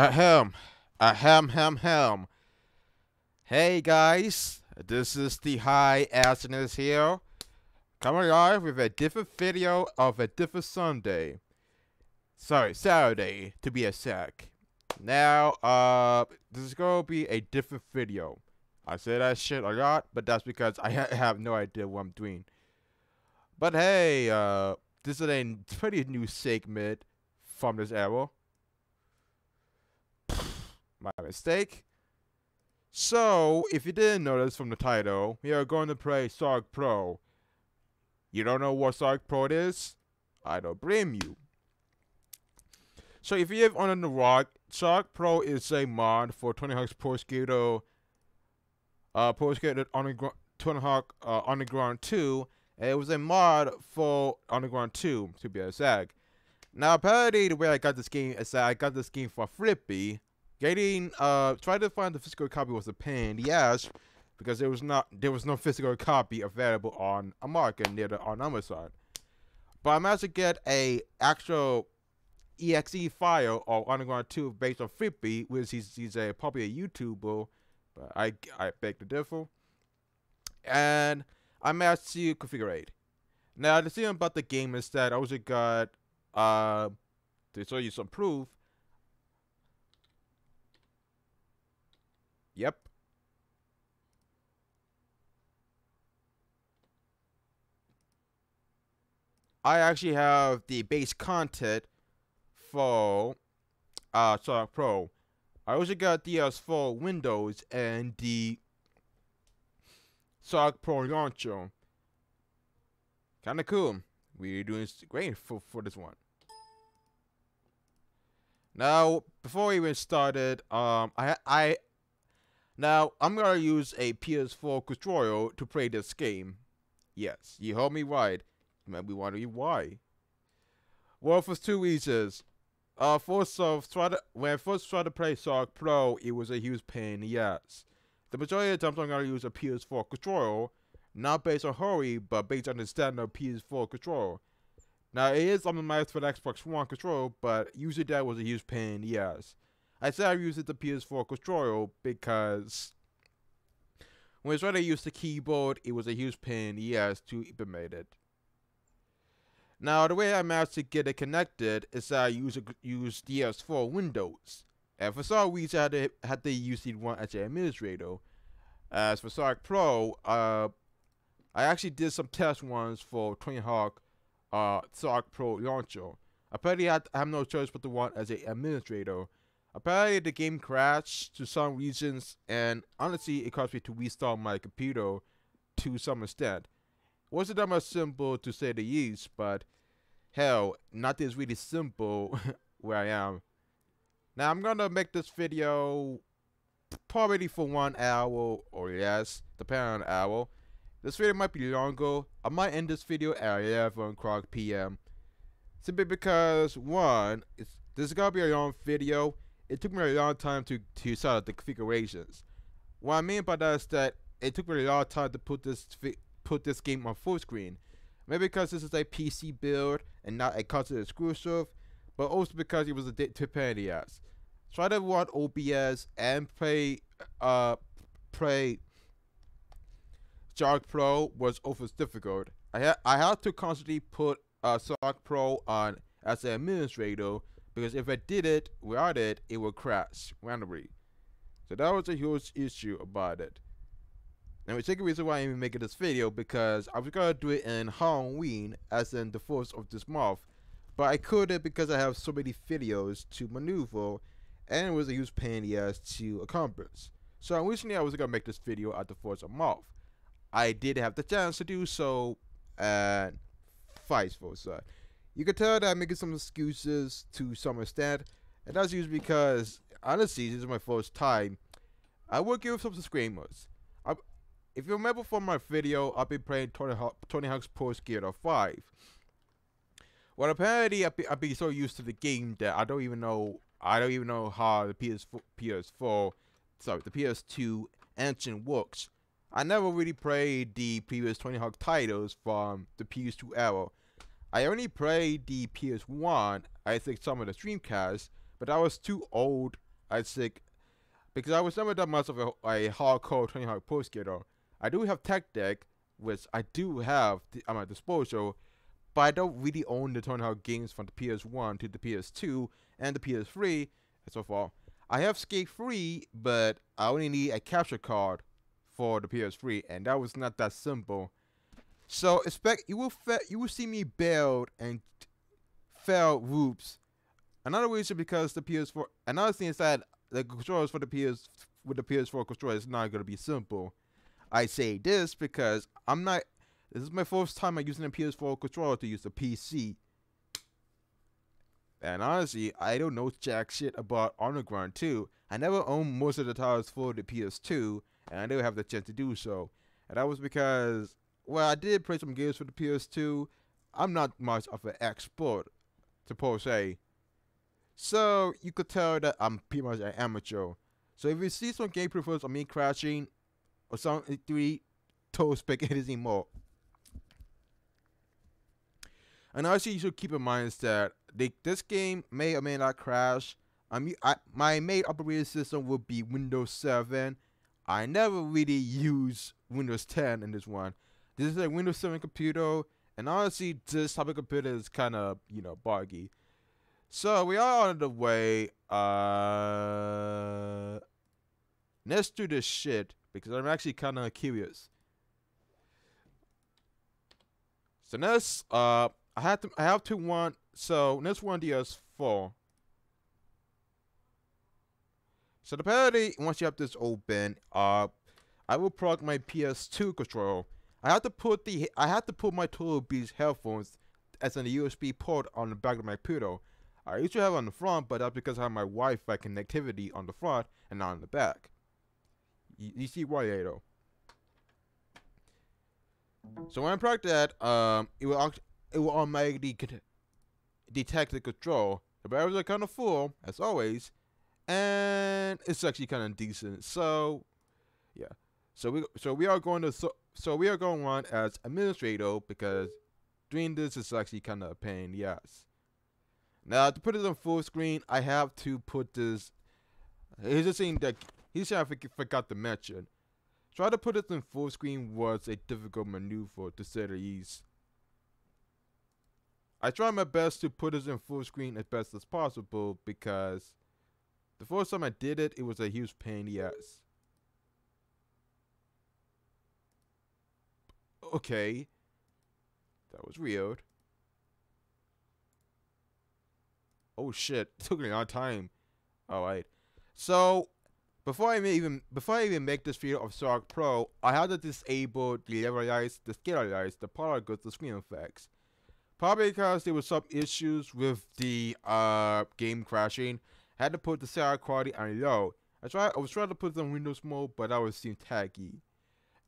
Ahem. Ahem. Hey guys, this is the High Acidness here, coming live with a different video of a different Sunday. Sorry, Saturday to be exact. Now, this is gonna be a different video. I say that shit a lot, but that's because I have no idea what I'm doing. But hey, this is a pretty new segment from this era. My mistake. So, if you didn't notice from the title, we are going to play Sonic Pro. You don't know what Sonic Pro is? I don't blame you. So, if you live under the rock, Sonic Pro is a mod for Tony Hawk's Pro Skater Underground, Tony Hawk Underground 2. And it was a mod for Underground 2, to be exact. Now, apparently, the way I got this game is that I got this game for Flippy. Trying to find the physical copy was a pain in the ass because there was no physical copy available on a market near on Amazon. But I managed to get a actual exe file of Underground 2 based on Flippy, which he's a popular YouTuber, but I beg to differ. And I managed to configure it. Now the thing about the game is that I also got to show you some proof. Yep. I actually have the base content for Sonic Pro. I also got the for Windows and the Sonic Pro launcher. Kinda cool. We're doing great for this one. Now, before we even started, Now, I'm gonna use a PS4 controller to play this game. Yes, you heard me right. You might be wondering why. Well, for two reasons. First off, when I first tried to play Sonic Pro, it was a huge pain in the ass. The majority of the times I'm gonna use a PS4 controller, not based on hurry, but based on the standard PS4 controller. Now, it is optimized for the Xbox One controller, but usually that was a huge pain in the ass. I said I used the PS4 controller because when I was trying to use the keyboard, it was a huge pain in the ass to implement it. Now, the way I managed to get it connected is that I use DS for Windows. And for some reason, I had to use the one as an administrator. As for Sonic Pro, I actually did some test ones for Tony Hawk Sonic Pro launcher. Apparently, I have no choice but to one as an administrator. Apparently, the game crashed to some reasons, and honestly, it caused me to restart my computer to some extent. It wasn't that much simple to say the least, but hell, not this really simple where I am. Now, I'm gonna make this video probably for 1 hour or less, depending on the hour. This video might be longer. I might end this video at 11 o'clock p.m. Simply because, one, this is gonna be a long video. It took me a long time to set up the configurations. What I mean by that is that it took me a long time to put this game on full screen. Maybe because this is a PC build and not a console exclusive, but also because it was a pain in the ass. Try to run OBS and play Sonic Pro was always difficult. I had to constantly put Sonic Pro on as an administrator, because if I did it without it, it would crash randomly. So that was a huge issue about it. And the second reason why I'm even making this video, because I was gonna do it in Halloween, as in the 1st of this month, but I couldn't because I have so many videos to maneuver, and it was a huge pain in the ass to accomplish. So originally I was gonna make this video at the 1st of the month. I did have the chance to do so, and vice versa. You can tell that I'm making some excuses to some extent, and that's usually because, honestly, this is my first time. I will give some disclaimers. If you remember from my video, I've been playing Tony Hawk's Pro Skater 5. Well, apparently, I've been so used to the game that I don't even know how the PS2 engine works. I never really played the previous Tony Hawk titles from the PS2 era. I only played the PS1, I think some of the Streamcasts, but I was too old I think because I was never that much of a hardcore Tony Hawk Pro Skater. I do have Tech Deck, which I do have at my disposal, but I don't really own the Tony Hawk games from the PS1 to the PS2 and the PS3 so far. I have Skate 3, but I only need a capture card for the PS3, and that was not that simple. So expect you will see me build and fail whoops. Another reason because the PS4. Another thing is that the controllers for the PS4 controller is not gonna be simple. I say this because this is my first time I'm using a PS4 controller to use the PC. And honestly, I don't know jack shit about Underground 2. I never owned most of the titles for the PS2, and I never have the chance to do so. And that was because, well, I did play some games for the PS2. I'm not much of an expert, to per se. So, you could tell that I'm pretty much an amateur. So, if you see some gameplay footage of me crashing, or some 3 total spaghetti anymore. And also, you should keep in mind is that this game may or may not crash. My main operating system will be Windows 7. I never really use Windows 10 in this one. This is a Windows 7 computer, and honestly, this type of computer is kind of, buggy. So we are on the way. Let's do this shit because I'm actually kind of curious. So next, I have to want. So let's run DS4. So the parity, once you have this open, I will plug my PS2 controller. I have to put my Total Beats headphones as a USB port on the back of my computer. I usually have it on the front, but that's because I have my Wi-Fi connectivity on the front and not on the back. You see why, though. So when I plug that, it will automatically detect the control. The batteries are kind of full, as always, and it's actually kind of decent. So, yeah. So we are going to run as administrator because doing this is actually kind of a pain in the ass. Now to put it on full screen, I have to put this. Here's the thing that I forgot to mention. Try to put it in full screen was a difficult maneuver to say the least. I tried my best to put it in full screen as best as possible because the first time I did it, it was a huge pain in the ass. Okay. That was weird. Oh shit, it took me a long time. Alright. So before I even make this video of Sark Pro, I had to disable the level-ize, the scale-ize, the polygons, the screen effects. Probably because there were some issues with the game crashing. I had to put the sound quality on low. I was trying to put it on Windows mode, but that was seemed taggy.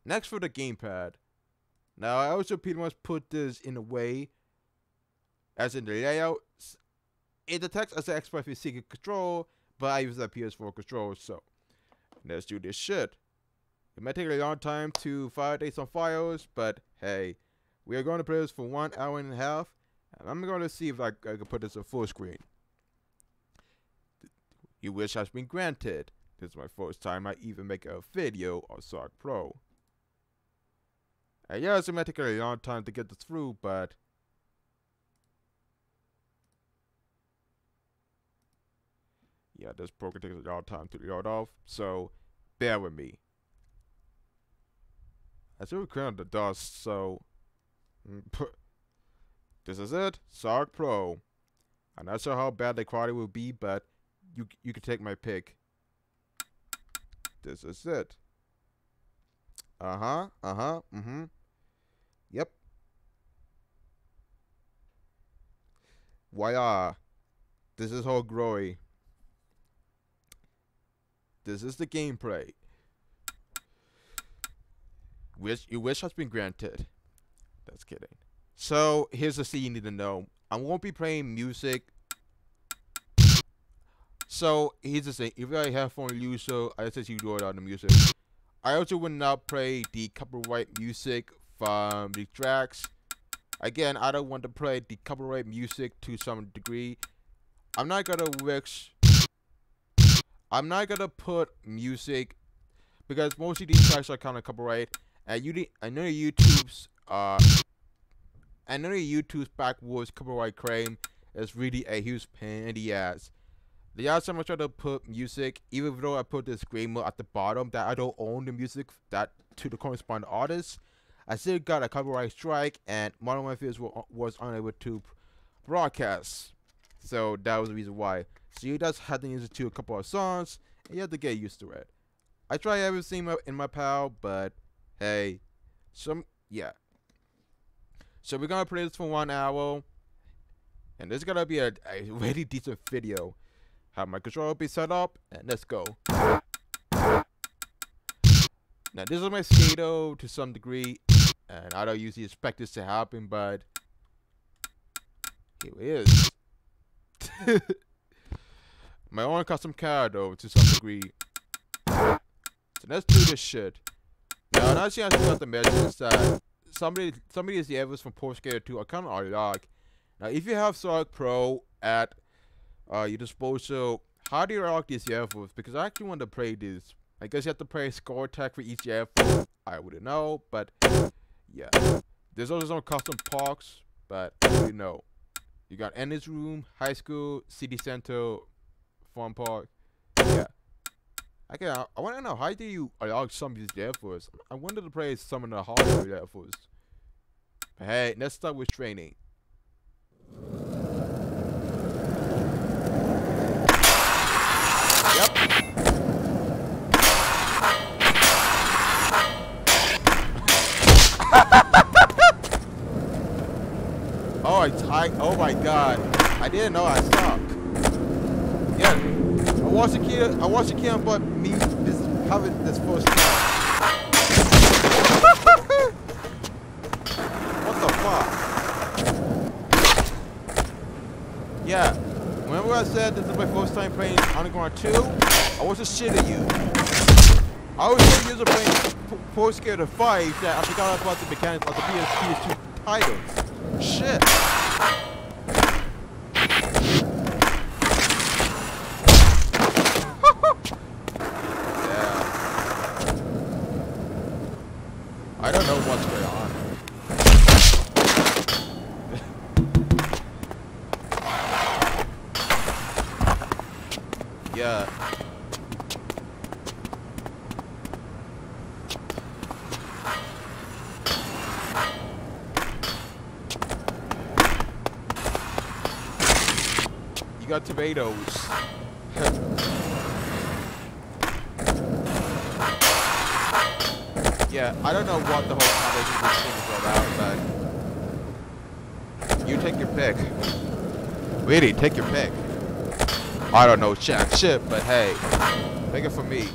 Next for the gamepad. Now I also pretty much put this in a way, as in the layout. It detects as an Xbox 360 control, but I use that PS4 control, so let's do this shit. It might take a long time to validate some files, but hey, we are going to play this for 1 hour and a half, and I'm going to see if I can put this on full screen. Your wish has been granted. This is my first time I even make a video of Sark Pro. And yes, it might take a long time to get this through, but yeah, this program takes a long time to load off, so bear with me. I still cleared the dust, so this is it, Sark Pro. I'm not sure how bad the quality will be, but you can take my pick. This is it. Yep. Voila. This is all glory. This is the gameplay. Your wish has been granted. That's kidding. So, here's the thing you need to know. I won't be playing music. So, here's the thing. If you're a headphone user, I suggest you do it on the music. I also will not play the copyright music from the tracks. Again, I don't want to play the copyright music to some degree. I'm not gonna risk I'm not gonna put music because most of these tracks are kind of copyright, and I know YouTube's backwards copyright claim is really a huge pain in the ass. The last time I tried to put music, even though I put this disclaimer at the bottom that I don't own the music that to the corresponding artist, I still got a copyright strike, and one of my videos was unable to broadcast. So that was the reason why. So you just had to use it to a couple of songs, and you have to get used to it. I try everything in my power, but hey, yeah. So we're gonna play this for 1 hour, and this is gonna be a really decent video. Have my controller will be set up, and let's go. Now this is my Skato to some degree, and I don't usually expect this to happen, but here it is. My own custom car though, to some degree. So let's do this shit. Now another thing I forgot to mention is that some of these levels from Pro Skater 2 are kind of unlocked. Now if you have Sonic Pro at your disposal, how do you unlock these levels? Because I actually want to play this. I guess you have to play score tag for each level. I wouldn't know, but yeah. There's also some custom parks, but I don't know. You got Ennis Room, High School, City Center, Fun Park. Yeah. I want to know, how do you unlock some of these levels? I wanted to play some of the harder levels. But hey, let's start with training. Yep. Oh my god. I didn't know I suck. Yeah. I watched a kid but me having this first time. What the fuck? Yeah. Remember I said this is my first time playing Underground 2? I was just shit at you. I was so used to playing Pro Skater 5 that I forgot about the mechanics of the PS2 titles. Shit. I don't know what's going on. Yeah. You got tomatoes. Yeah, I don't know what the whole conversation is about, but you take your pick. Really, take your pick. I don't know jack shit, but hey, take it from me.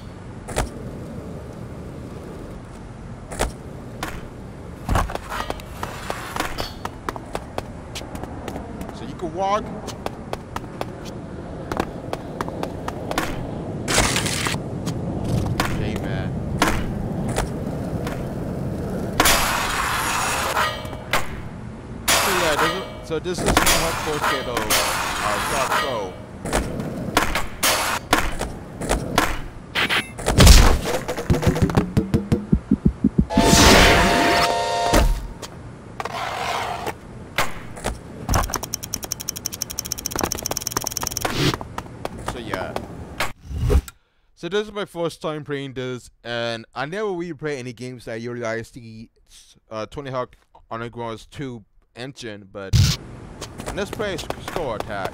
So you can walk. Okay, man. So this is what Pro Skater Shark Pro. So yeah. So this is my first time playing this, and I never really play any games that utilize the Tony Hawk Underground's 2 engine, but let's play score attack.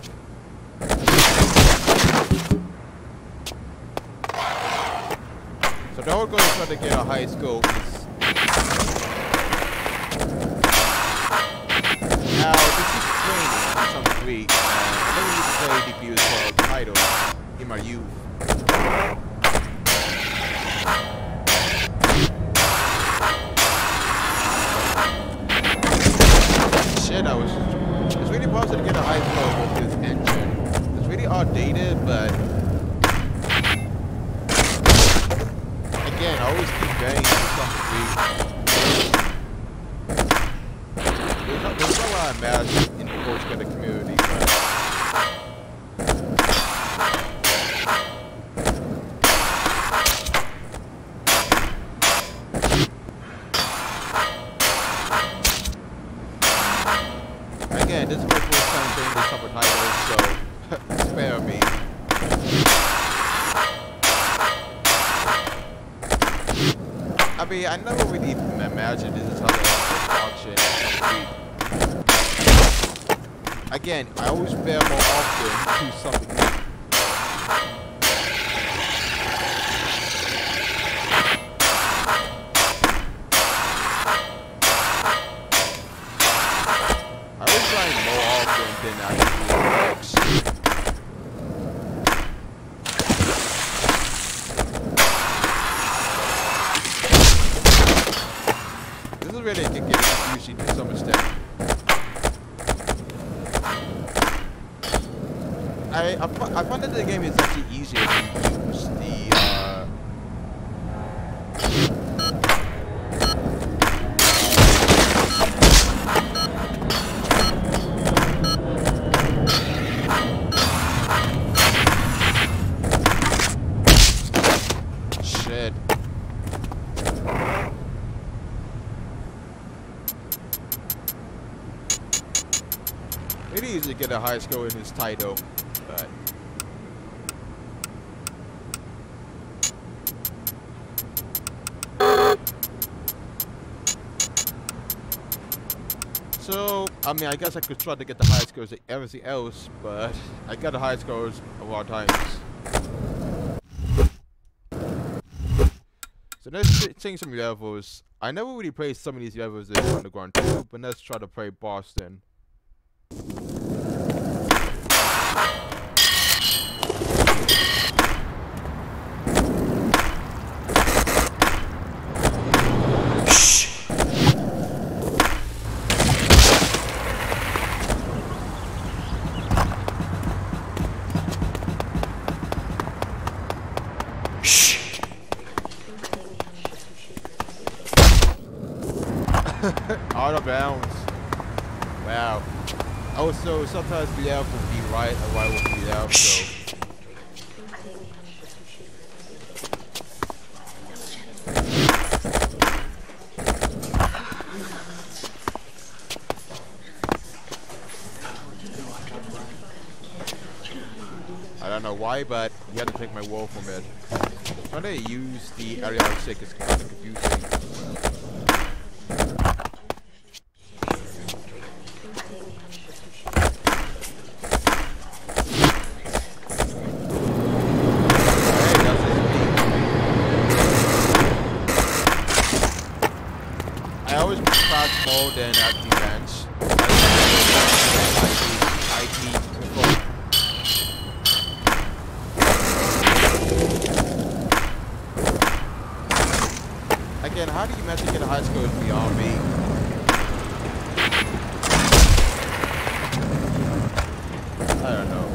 So the whole goal is try to get a high score. Now this is training to some degree, and I never used to play the views called Subtitle in my youth. Shit, it's really possible to get a high score with this engine. It's really outdated, but again, I always keep getting to some degree. There's a lot of math in the Pro Skater community, but I mean, I never really imagined this is how the function. Again, I always fail more often to something new. I was trying more often than I actually works. This is really getting confusing to some extent. I find that the game is actually easier to use the shit. It is easy to get a high score in this title, but so, I mean, I guess I could try to get the highest scores like everything else, but I got the highest scores a lot of times. So let's change some levels. I never really played some of these levels in Underground 2, but let's try to play Boston. Out of bounds. Wow. Also, sometimes the left will be right and right will be left, so. I don't know why, but you have to take my word from it. Trying to use the area of sick is kind of confusing. More than at defense. Again, how do you imagine get a high score beyond me? I don't know.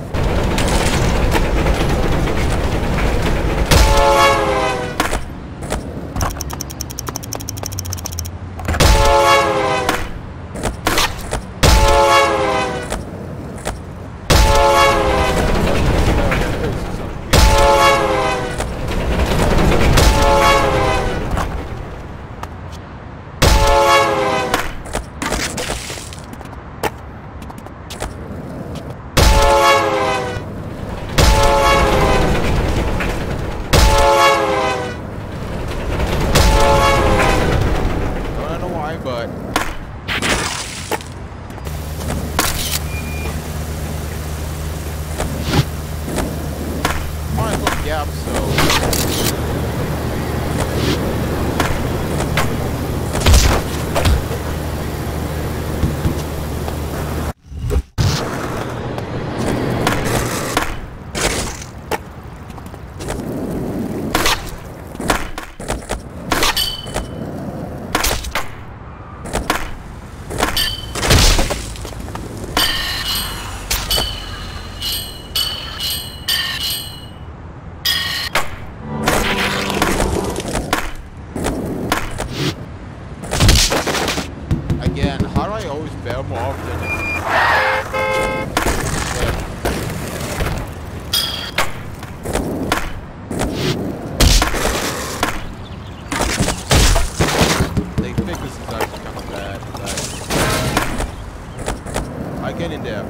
Get in there.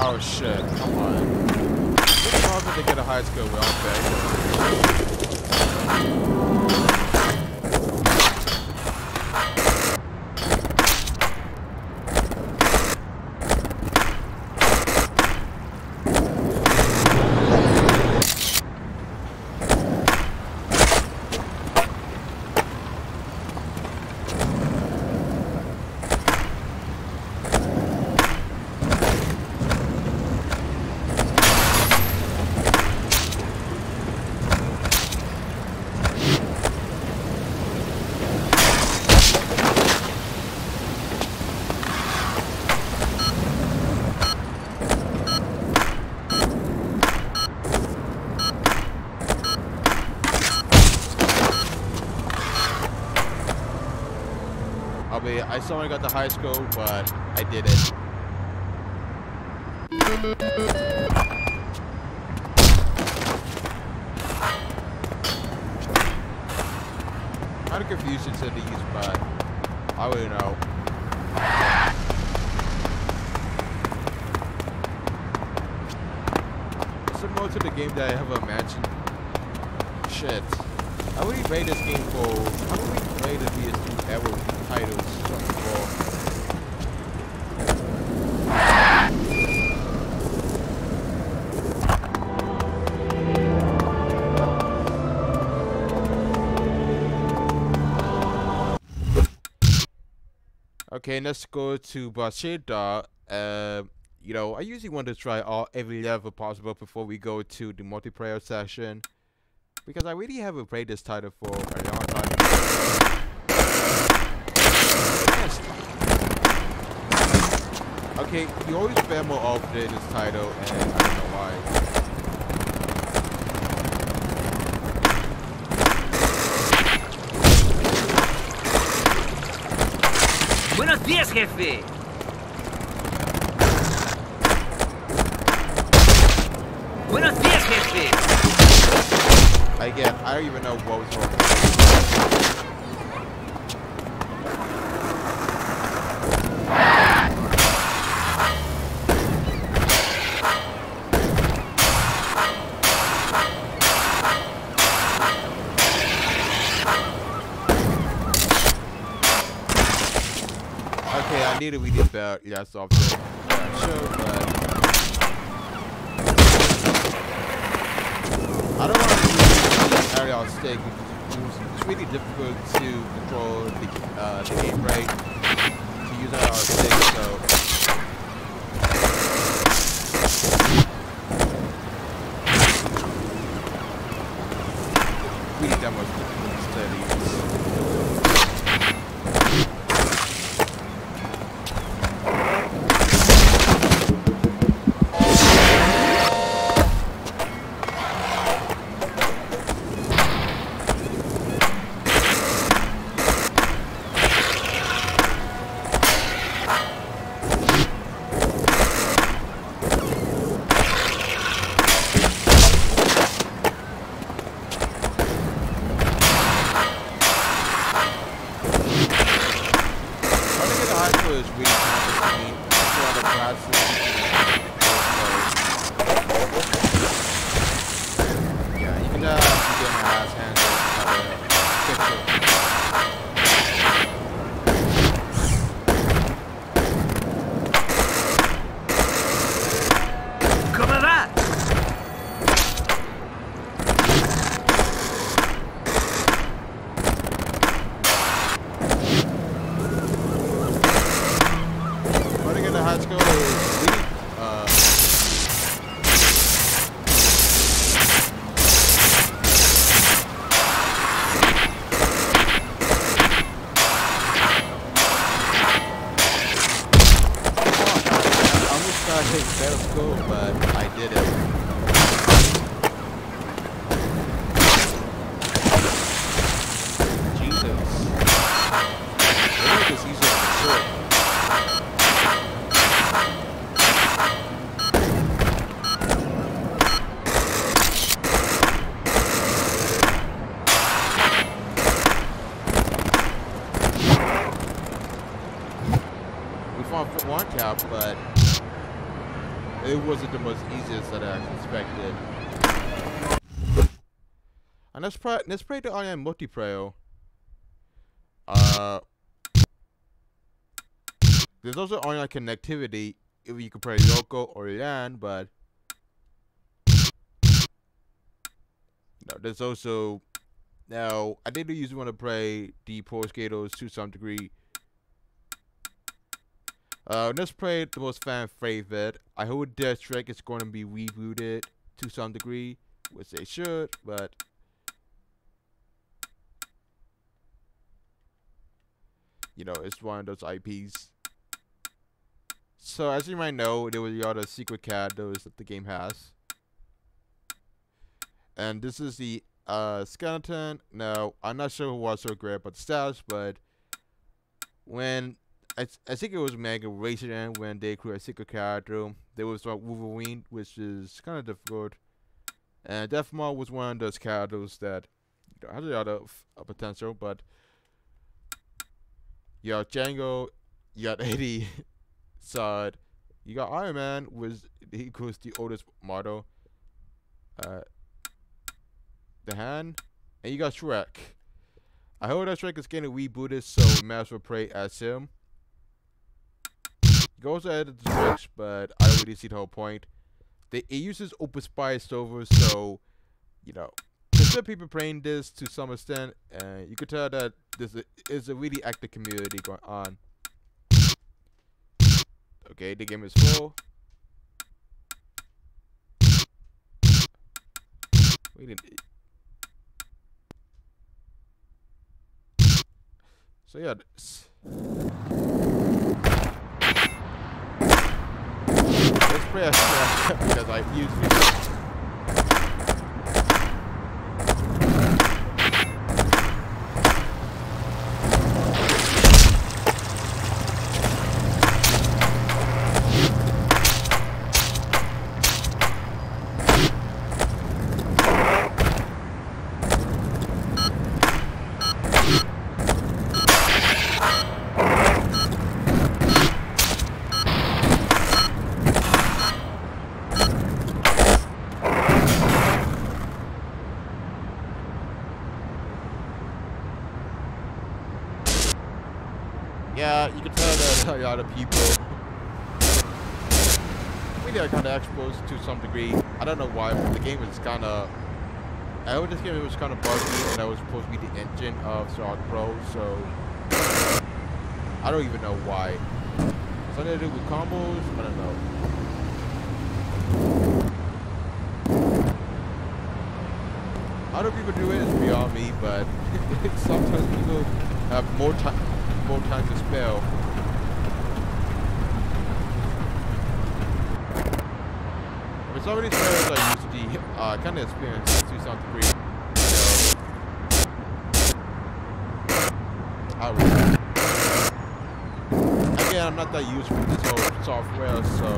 Oh shit, come on. What's the problem to get a high score without that? I still only got the high score, but I did it. Kind of confused instead to use, but I wouldn't know. Similar to the game that I have imagined. Shit. I would rate this game for. I would rate the PS2 ever titles for. Okay, let's go to Bashida. You know, I usually want to try every level possible before we go to the multiplayer session, because I really haven't played this title for a long time. Yes. Okay, you always spam more often in this title, and I don't know why. Buenos días, jefe. Buenos días, jefe. Again, I don't even know what was wrong. Okay, I need to read it about less often. Sure, but I don't want to use area on stick. It's really difficult to control the game rate to use area on stick. So really that much difficult to use. it wasn't the most easiest that I expected. And let's play the online multiplayer. There's also online connectivity if you can play local or LAN, but there's also now I did usually want to play the Pro Skaters to some degree. Let's play the most fan favorite. I hope Death Strike is going to be rebooted to some degree, which they should, but it's one of those IPs. So as you might know, there was the other secret characters that the game has. And this is the skeleton. Now, I'm not sure who was so great about the stats, but when I think it was Mega Racing when they created a secret character, there was Wolverine, which is kind of difficult. And Deathmark was one of those characters that has a lot of potential, but you got Django, you got Eddie side, you got Iron Man, which he equals the oldest model. The Hand, and you got Shrek. I hope that Shrek is getting rebooted so Master will play as him. You can also edit the Shrek, but I don't really see the whole point. It uses Open Spy servers, so there's still people playing this to some extent, and you can tell that this is a really active community going on. Okay, the game is full. Wait. So yeah, let's play a Shrek because I usually. Yeah, you can tell that a lot of people maybe are kind of exposed to some degree. I don't know why, but the game is kind of. I hope this game was kind of buggy, and that was supposed to be the engine of Star Pro, so I don't even know why. Something to do with combos? I don't know. How do people do it is beyond me, but sometimes people have more time to spell. I mean, some of these players are used to the kind of experience to some degree. Again, I'm not that used to this whole software, so.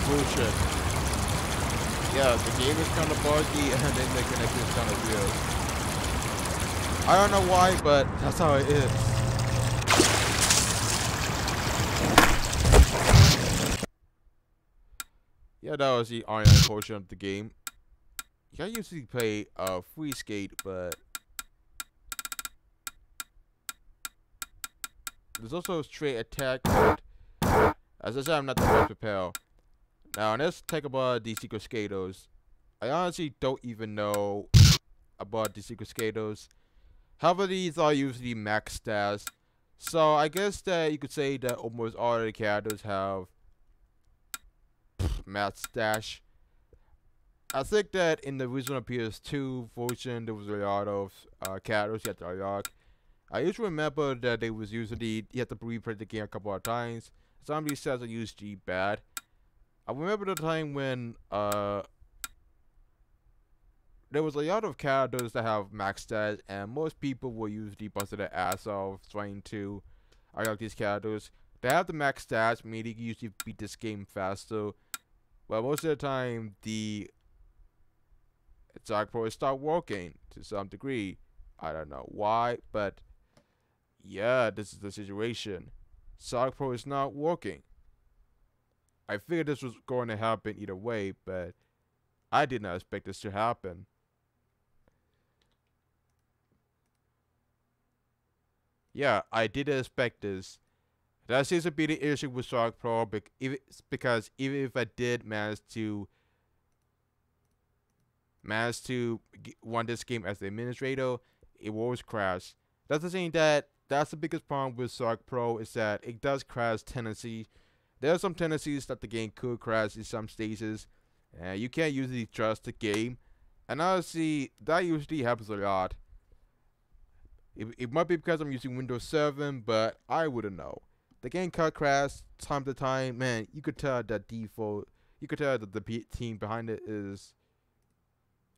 Bullshit. Yeah, the game is kind of buggy and then the connection is kind of weird. I don't know why, but that's how it is. Yeah, that was the online portion of the game. I usually play free skate, but there's also a straight attack. But as I said, I'm not the best prepared. Now let's talk about the secret skaters. I honestly don't even know about the secret skaters. However, these are usually max stats. So I guess that you could say that almost all of the characters have max stash. I think that in the original PS2 version, there was a lot of characters you had to unlock. I used to remember that they was usually, you had to replay the game a couple of times. Some of these stats are usually bad. I remember the time when there was a lot of characters that have max stats, and most people were usually busting their ass off trying to unlock these characters. They have the max stats, meaning you usually beat this game faster. But most of the time, the Sonic Pro start working to some degree. I don't know why, but yeah, this is the situation. Sonic Pro is not working. I figured this was going to happen either way, but I did not expect this to happen. Yeah, I didn't expect this. That seems to be the issue with Sonic Pro, because even if I did manage to run this game as the administrator, it will always crash. That's the thing that's the biggest problem with Sonic Pro, is that it does crash tendencies. There are some tendencies that the game could crash in some stages, and you can't usually trust the game. And honestly, that usually happens a lot. It might be because I'm using Windows 7, but I wouldn't know. The game could crash time to time. Man, you could tell that you could tell that the team behind it is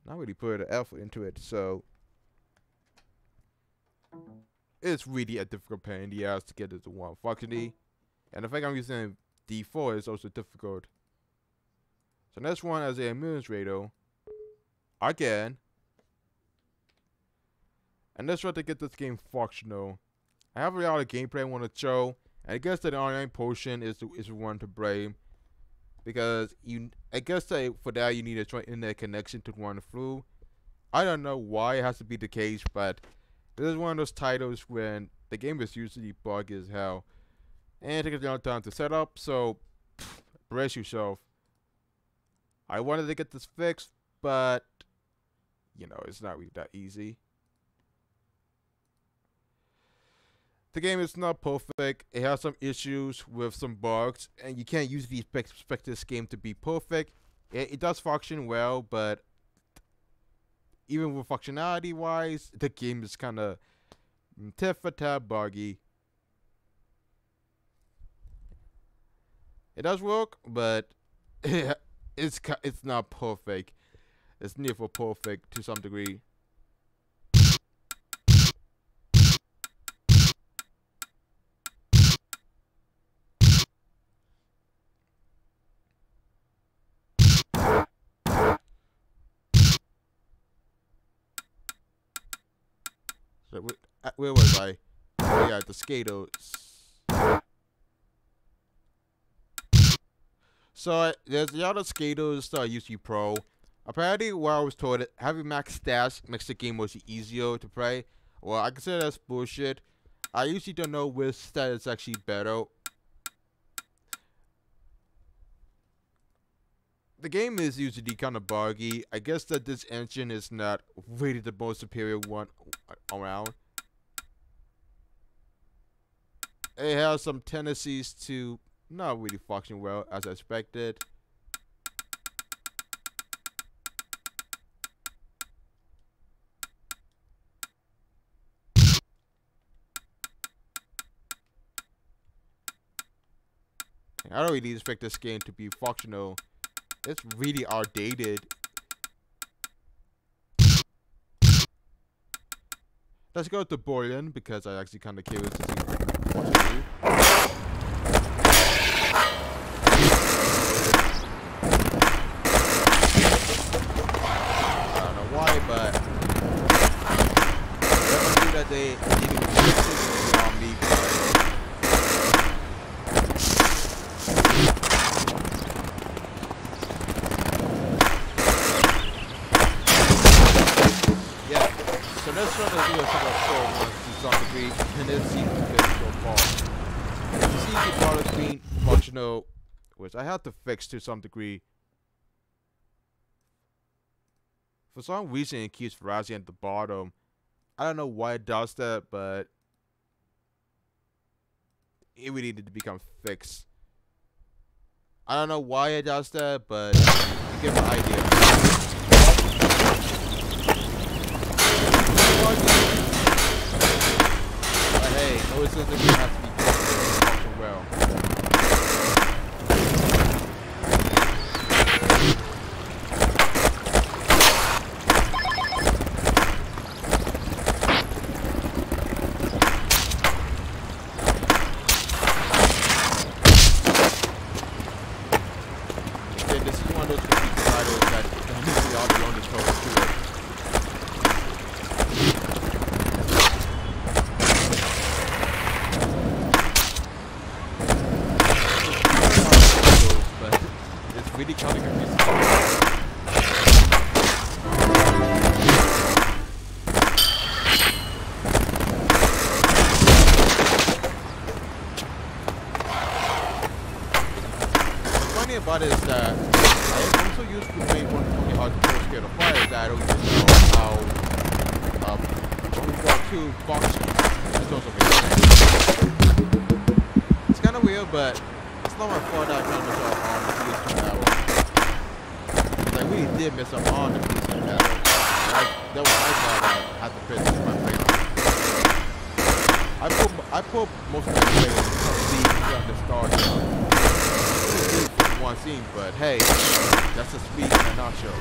not really putting the effort into it, so it's really a difficult pain in the ass to get it to one functionally. And the fact I'm using D4 is also difficult. So next one, as an administrator, again, and let's try to get this game functional. I have a lot of gameplay I want to show, and I guess that the online portion is one to blame, because I guess that for that you need a joint internet connection to run through. I don't know why it has to be the case, but this is one of those titles when the game is usually buggy as hell, and it takes a long time to set up. So brace yourself. I wanted to get this fixed, but you know, it's not really that easy. The game is not perfect. It has some issues with some bugs, and you can't usually expect this game to be perfect. It does function well, but even with functionality wise, the game is kind of tit for tat buggy. It does work, but it's not perfect. It's near for perfect to some degree. So where was I? Oh yeah, the skaters. So there's the other skaters that are usually pro. Apparently, what I was told, having max stats makes the game much easier to play. Well, I consider that's bullshit. I usually don't know which stat is actually better. The game is usually kind of buggy. I guess that this engine is not really the most superior one around. It has some tendencies to not really function well as I expected. I don't really expect this game to be functional. It's really outdated. Let's go to Boyan because I'm actually kind of curious to see what to do. I don't know why, but I do that they didn't on me. So let's try to do a couple of short ones to some degree, and let's see if we can go far. You see the color screen functional which I have to fix to some degree. For some reason, it keeps rising at the bottom. I don't know why it does that, but it really needed to become fixed. I don't know why it does that, but you get the idea. But hey, always something we have to be fucking well. About is that I also used to play one Tony Hawk's Pro Skater of Fire that I don't even know how only got 2 boxes. That's also weird. It's kinda weird, but it's not my fault that I found myself on the PS2 battle. I really did miss up on the PS2 battle. That was my fault that I had to fit my play on. I put most of the play on the start. One scene, but hey, that's a speed in a nutshell.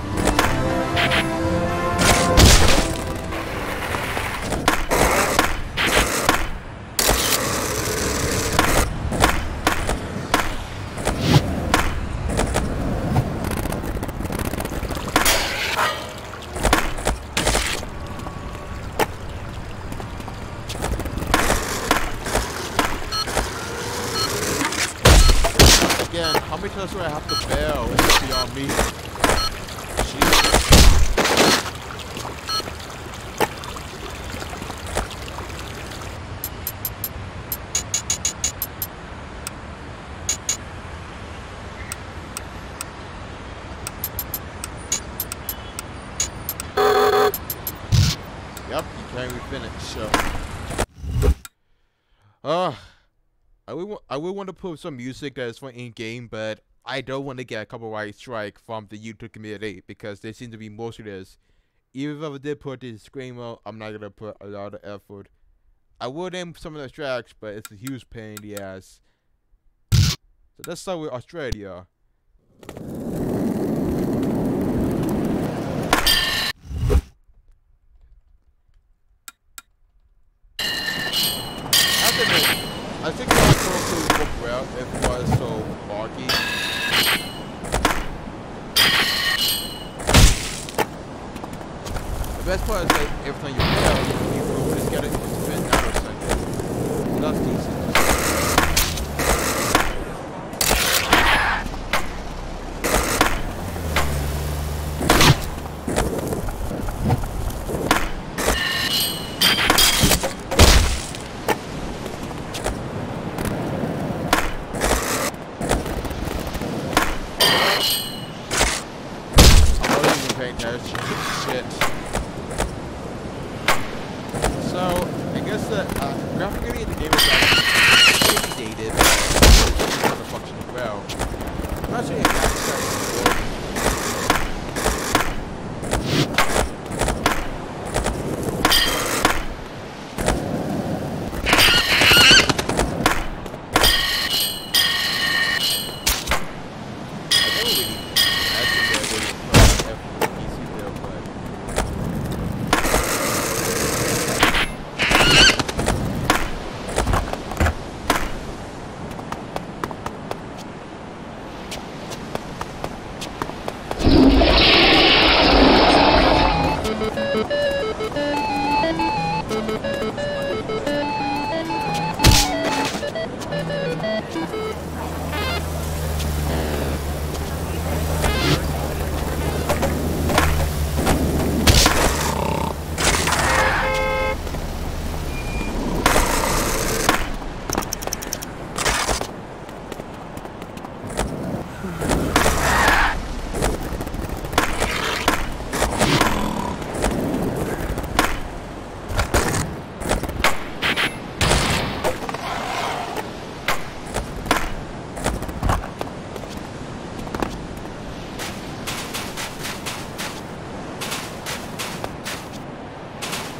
How many times do I have to fail? It's beyond me. Yep, you can't refinish, so. I would want to put some music that is for in-game, but I don't want to get a copyright strike from the YouTube community because they seem to be most of this. Even if I did put this disclaimer, I'm not gonna put a lot of effort. I would aim some of the tracks, but it's a huge pain in the ass. So let's start with Australia. I think the outro could work well if it was so boggy. The best part is that every time you fail, you just get it to spin out or something. So that's decent. Graphically, the game is actually dated, but it's not functioning well. I'm not sure if that's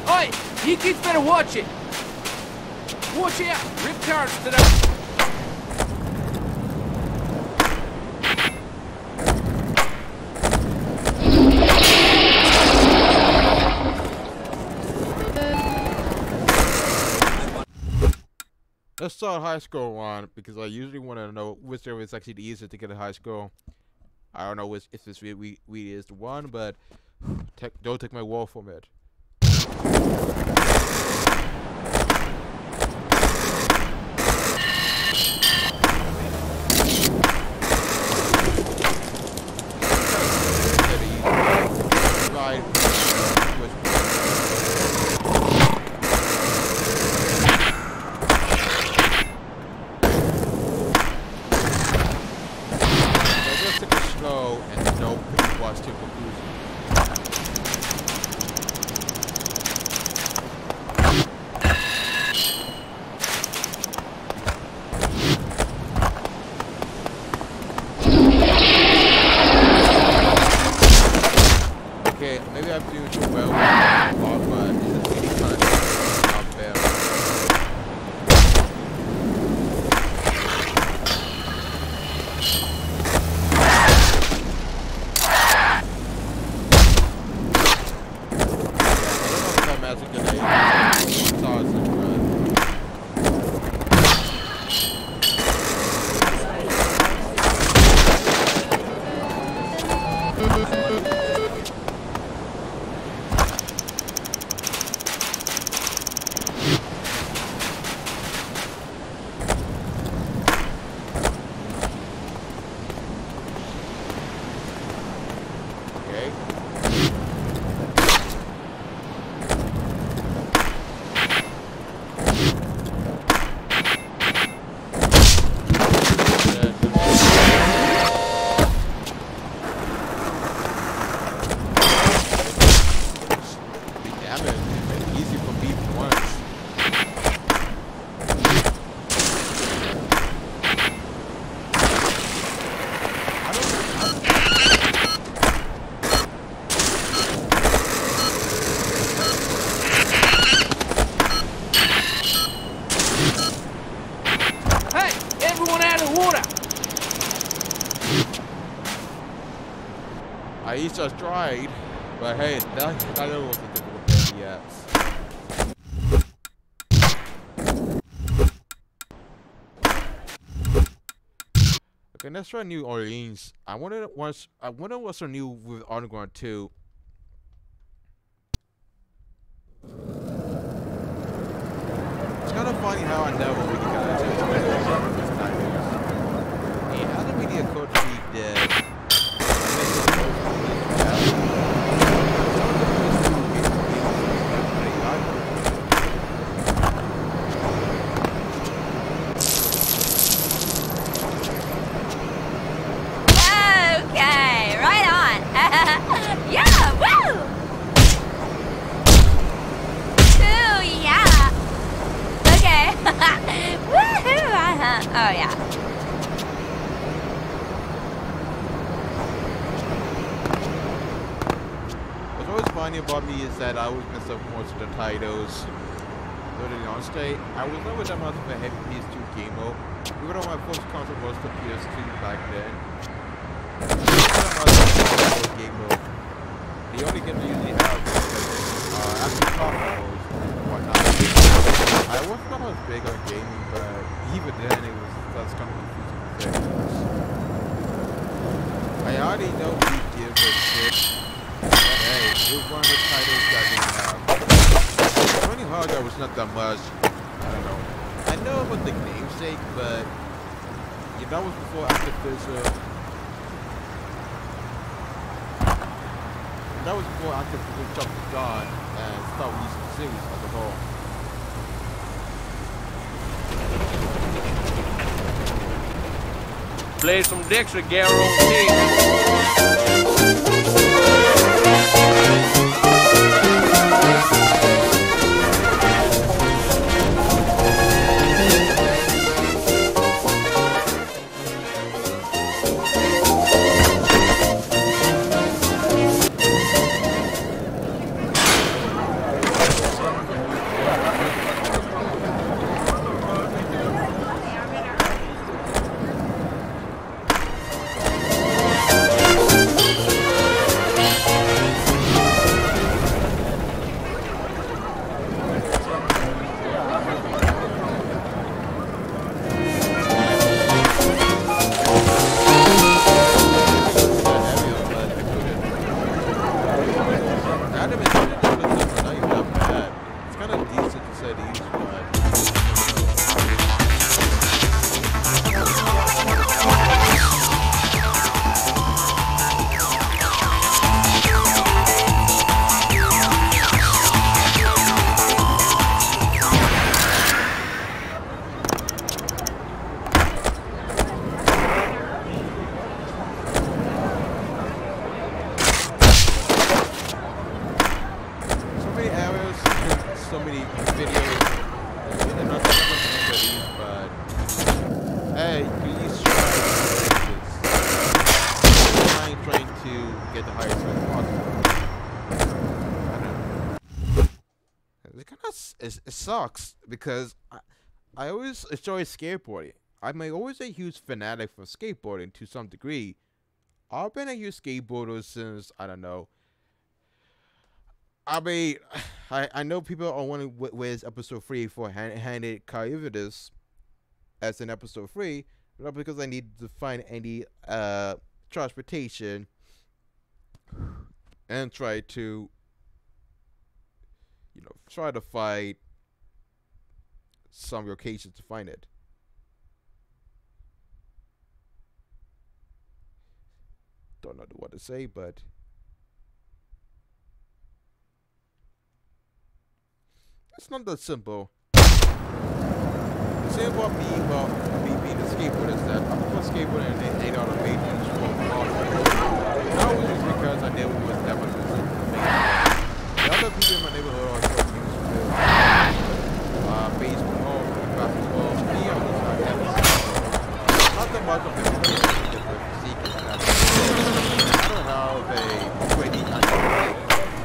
Oi! You kids better watch it! Watch out! Rip currents today! Let's start high score one because I usually want to know which area is actually the easiest to get a high score. I don't know if this really is the one, but don't take my word from it. I just tried, but hey, that was a difficult thing, yes. Okay, let's try New Orleans. I wonder what's so new with Underground 2. It's kind of funny how I never really got into this time. Hey, how the media code to be dead? Oh, yeah. What's always funny about me is that I always mess up most of the titles. Loading on state, I was never that much of a heavy PS2 gamer. Even though my first console was the PS2 back then. The only game I usually have is actually consoles and whatnot. I wasn't that much big on gaming, but even then that's kind of confusing. I already know we give a shit, but hey, it was one of the titles that we have. Tony Hawk was not that much. I don't know. I know about the namesake, but yeah, that was before Activision. That was before Activision jumped the gun and started releasing the series as a whole. Play some Dexter guarantee. It sucks because I always enjoy skateboarding. I'm always a huge fanatic for skateboarding to some degree. I've been a huge skateboarder since, I don't know. I mean, I know people are wondering where's episode 3 for handed Acidness as an episode 3, not because I need to find any transportation and try to, try to find some locations to find it. Don't know what to say, but it's not that simple. The same about me being a skateboarder is that I'm a skateboarder and they don't make things for that was just because I never was that much of a the other people in my neighborhood are so used to baseball, basketball, me, I was not that not that much of a different physique and that. I don't have a pretty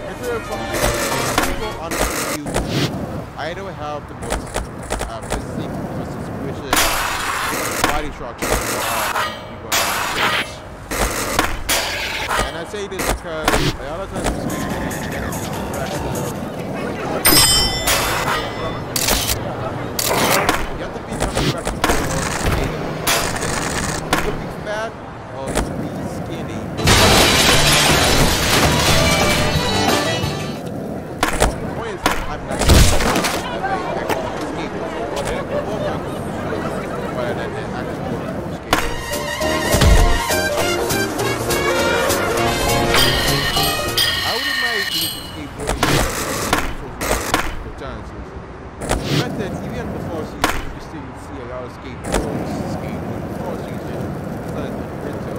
if you're people on YouTube, I don't have the most physique, most suspicious body structure and I say this because a lot of times you have to be coming back to you could be fat or you could be skinny. The point is that I'm not actually skateboard. But I just want to skateboard. I wouldn't mind using skateboarding for chances. The fact that even in the fall season, you still see a lot of skateboarders skating in the fall season instead of the winter.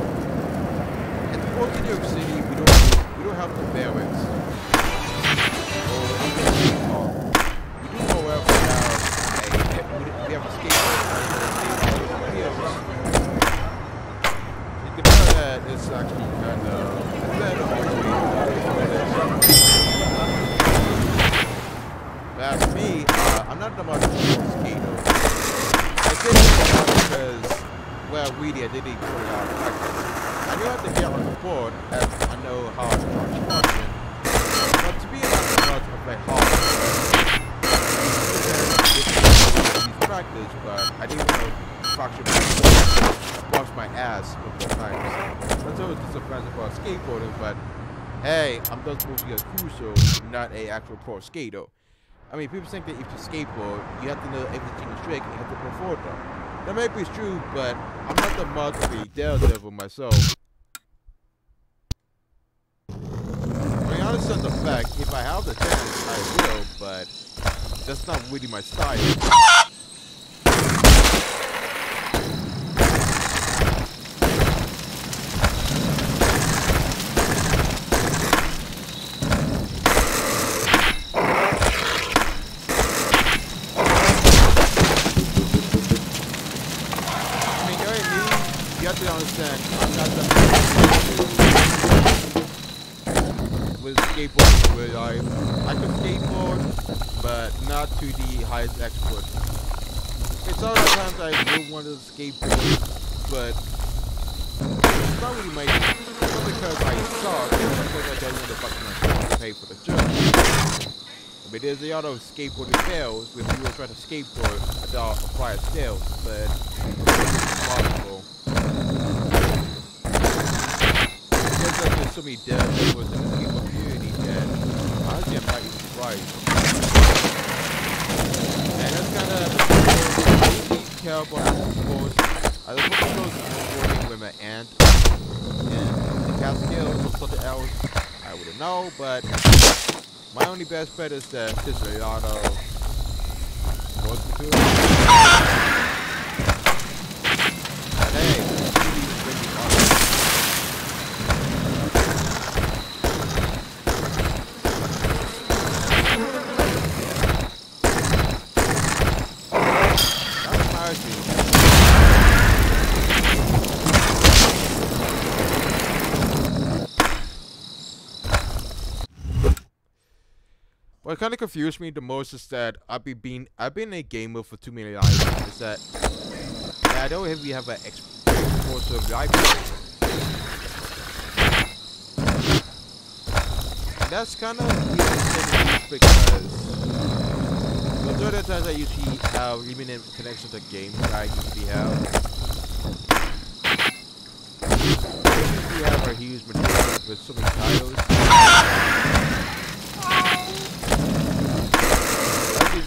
In the Port of New York City, we don't have the barracks. Or even a skate park. We do, however, we have a skateboard. You can tell that it's actually kind of better. But as me, I'm not the much of a skater. I did it because, well, really, I didn't put it out of practice. I knew how to get on the board, as I know how to function. But to be honest, I'm not of like hard practice, but I didn't want to fracture my board, bust my ass a couple times. That's always disappointing about skateboarding, but hey, I'm just supposed to be a cruiser, not a actual pro skater. I mean, people think that if you skateboard, you have to know everything is trick and you have to perform them. That may be true, but I'm not the much of a daredevil myself. I mean, I understand the fact, if I have the chance, I will, but that's not really my style. with skateboarding in real life. I can skateboard, but not to the highest expert. It's all the times I will want to skateboard, but it's not really my. It's not because I suck, it's because I don't want to fucking myself to pay for the joke. I mean, there's a lot of skateboarding fails when people try to skateboard without prior skills, but it's possible. Because there's so many dead levels in the skateboard community that honestly I'm not even surprised. And that's kind of the terrible sports. I was looking close to skateboarding with my aunt, and the cat skills or something else, I wouldn't know, but my only best bet is that there's a lot of what's the tool? And hey, that reminds me. What kind of confused me the most is that I've been a gamer for too many lives. Is that I don't really have an explosive life. And that's kind of weird because majority of the times I usually have limited connection to games that I usually have. I usually have a huge material with so many titles.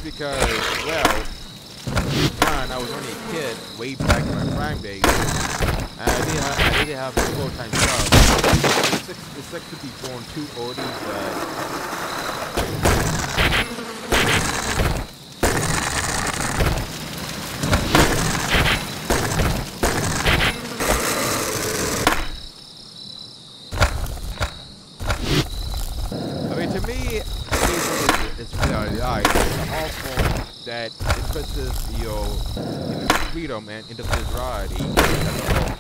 Because, well, one, I was only a kid way back in my prime days, and I didn't have a full-time job. It's like to be born too old, I mean, to me, it's really awful that it puts your freedom and individuality as a whole.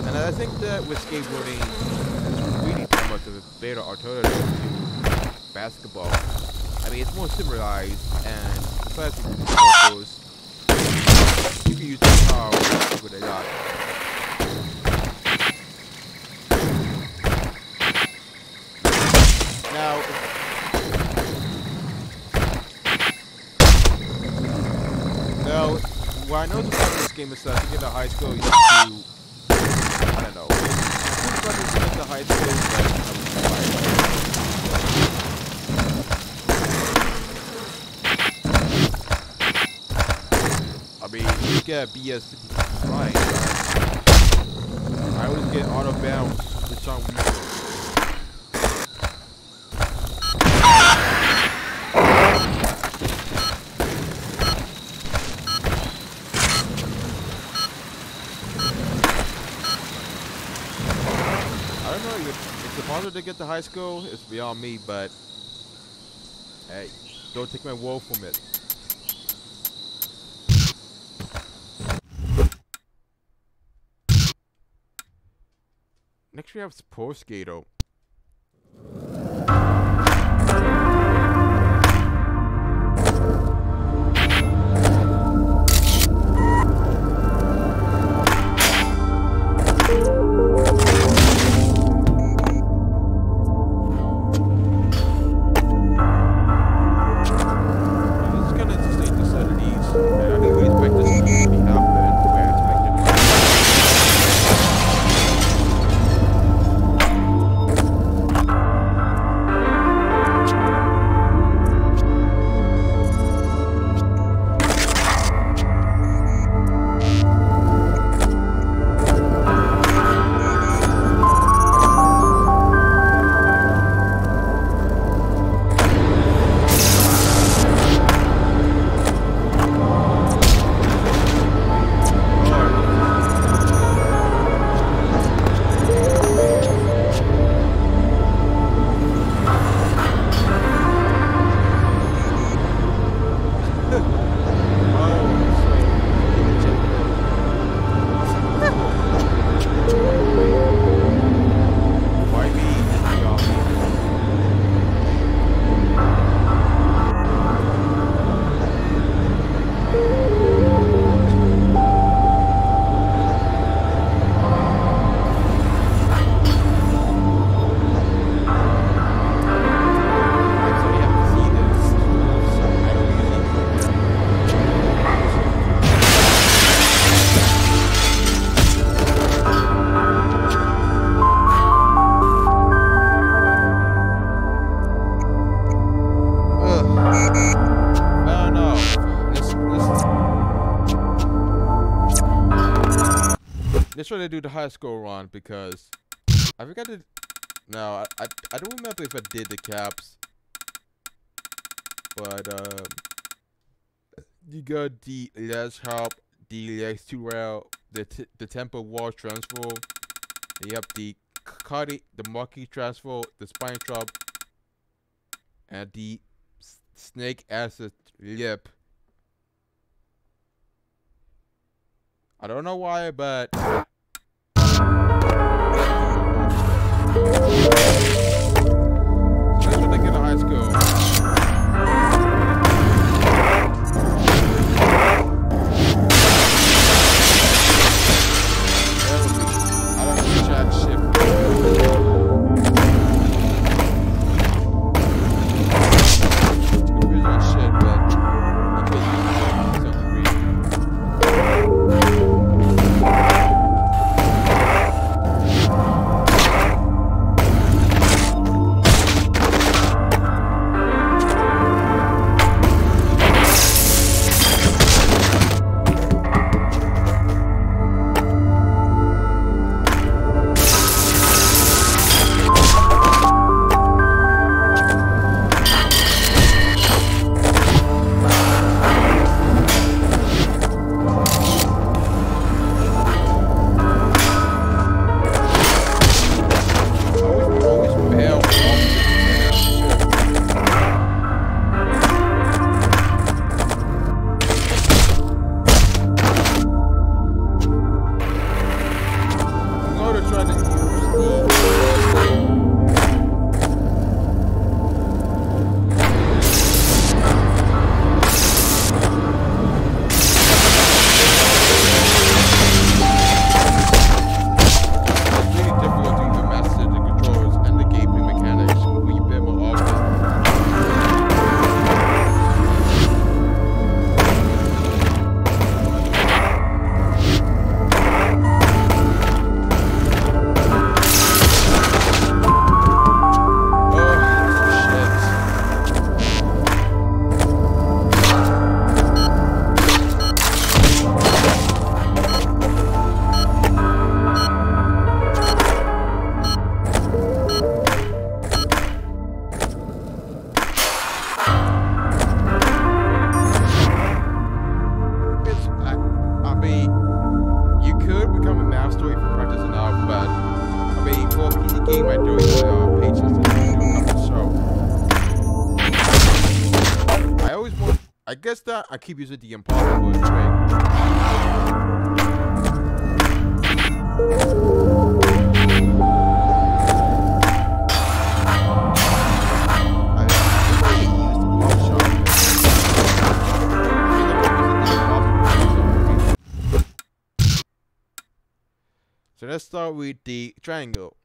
And I think that with skateboarding, it's really much of a better alternative to basketball. I mean, it's more civilized, and besides the focus, you can use the power with a yacht. Now, what I know about this game is that to get to high school, you have to, I don't know, to get to high school, I mean, you get a BS right, but I always get out of bounds for some reason. To get to high school, it's beyond me, but hey, don't take my word from it. Next we have Pro Skater. try to do the high school run because I forgot to. No, I don't remember if I did the caps, but you got the Let's Help, the X2L, the Tempo Wall transfer. You have the Cuddy, the Monkey transfer, the Spine Trap, and the Snake Acid Lip. I don't know why, but that's what they get in high school. I don't know jack shit. Confusing shit, but you can use it to some degree. I guess that I keep using the impossible trick. So let's start with the triangle.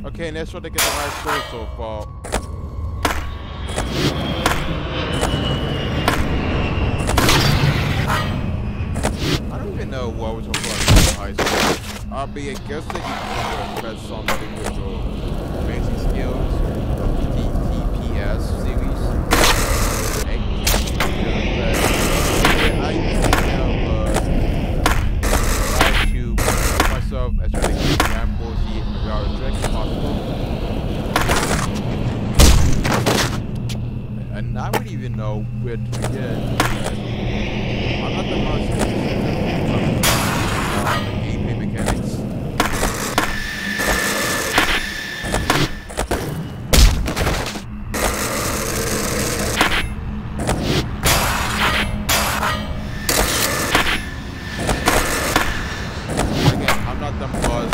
Okay, and that's what they get the high score so far. I'll be a guess that you can impress somebody with your fancy skills of the TPS series. Hey, I usually have try to put myself as ready as I can for the as direct as possible. And I wouldn't even know where to begin. I'm not the most gameplay mechanics. Again, I'm not the boss.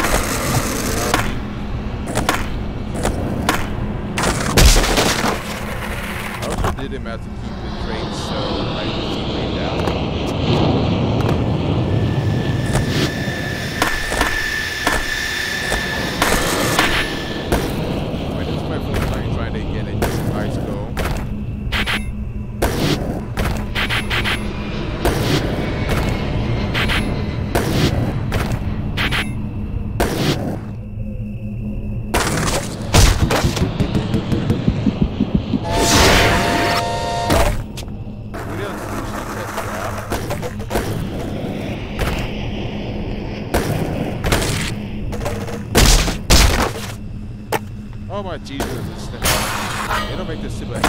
I also didn't have to keep the train so I can keep it down. This is my first time trying to get a decent high score. Oh my Jesus, this thing. They don't make this super easy. I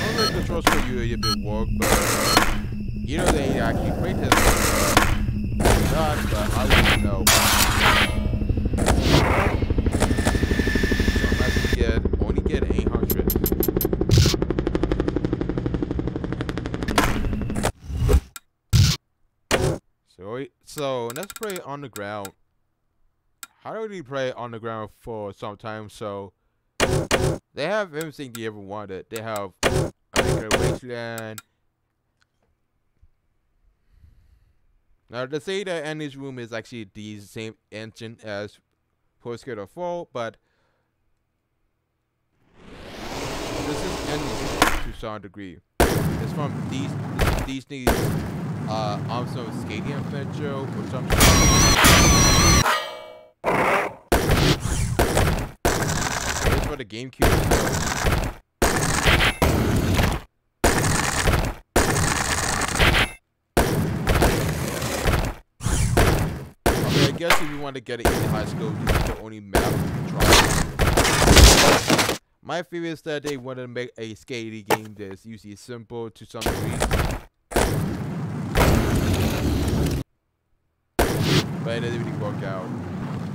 don't think the controls for you a bit work, but you know they actually create this. Not, but I don't know. So I'm only get 800. So let's play on the ground. How do we play on the ground for some time? So they have everything you ever wanted. They have a regular wasteland. Now they say that Andy's room is actually the same engine as Postgate 4, but this is Andy's to some degree. It's from Disney's some skating adventure or something. It's for the GameCube. Okay, I guess if you want to get it in high school, this is the only map you can try. My fear is that they want to make a skating game that's usually simple to some degree. But it doesn't really work out.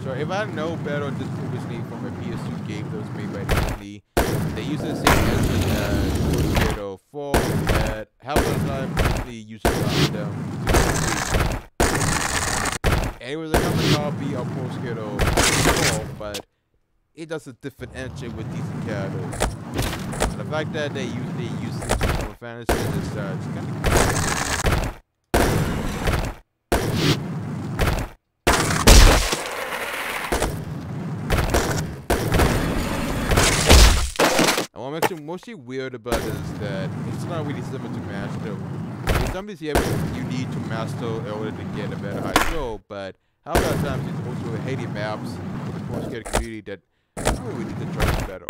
So if I know better this previously from a PS2 game that was made by Disney, they use the same engine as Postgate 4, and half of the time Disney uses them. And it was a common copy of Postgate 4, but it does a different engine with decent characters. And the fact that they usually use it to Final Fantasy is kind of and what makes it mostly weird about it is that it's not really similar to Master. In some of these you need to master in order to get a better high score, but how about times it's also hated maps for the Postgate community that probably need to try better.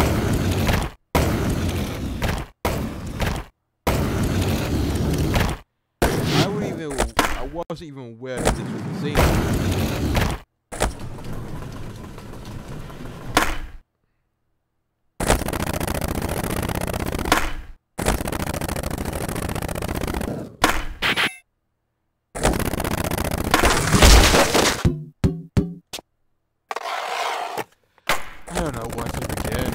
I wasn't even aware that this was the same. I don't know what's up again.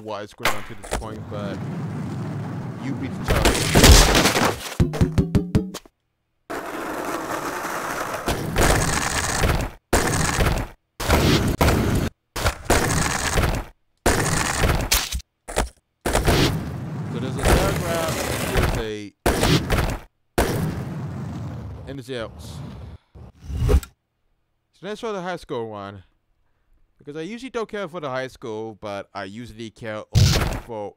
What's going on to this point, but you beat the charge. So there's a paragraph and there's a anything else. So let's try the high school one. Because I usually don't care for the high school, but I usually care only for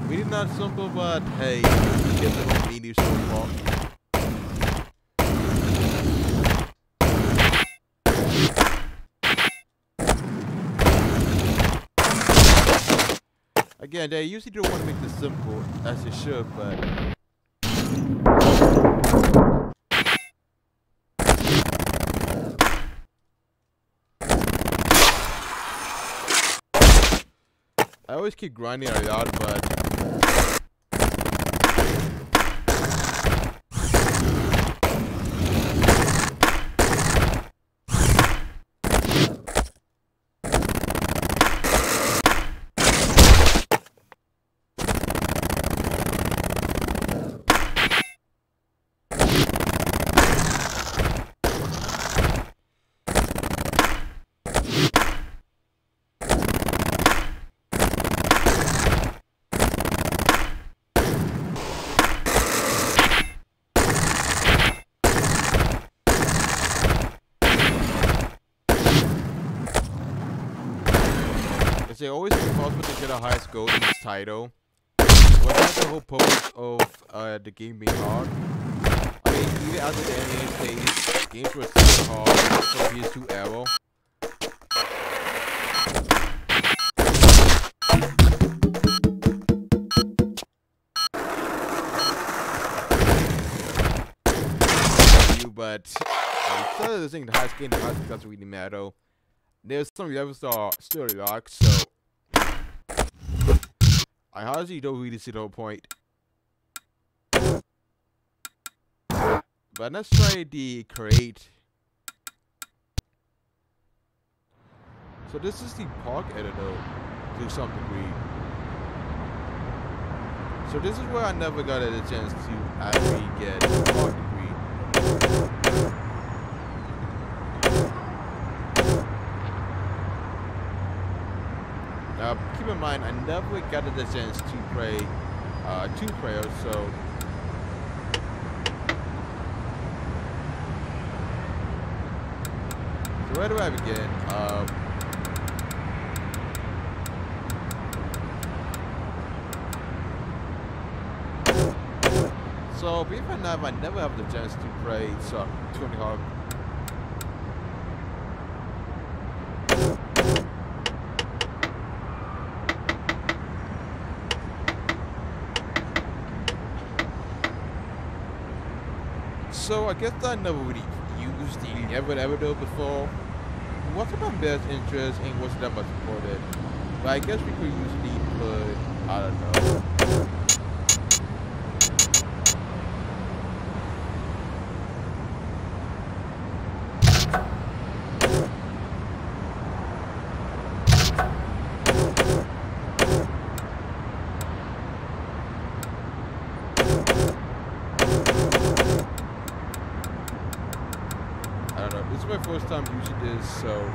really not simple, but hey, you get the whole meaning so far. Again, they usually don't want to make this simple as they should, but I always keep grinding a lot, but it's always impossible to get a high score in this title. Wasn't that the whole purpose of the game being hard? I mean, even after the anime phase, games were still hard for PS2 era. But instead of listening to the high score, the high score doesn't really matter. There's some levels that are still locked, so I honestly don't really see the whole point. But let's try the create. So this is the park editor to some degree. So this is where I never got a chance to actually get the park degree. Keep in mind, I never got the chance to play two players, so where do I begin? So believe it or not, I never have the chance to play Tony Hawk. So I guess I never really used the ever before. It wasn't my best interest and wasn't that much supported. But I guess we could usually put, I don't know. This is my first time using this, so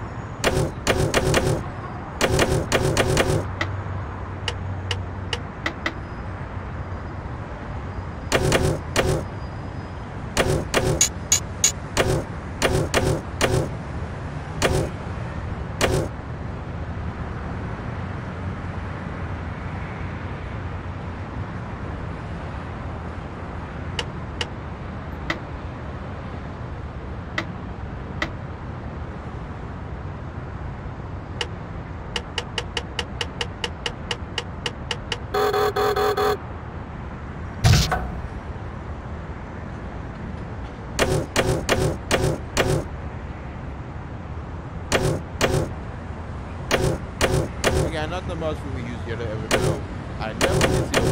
again, not the most we use the other ever. I never did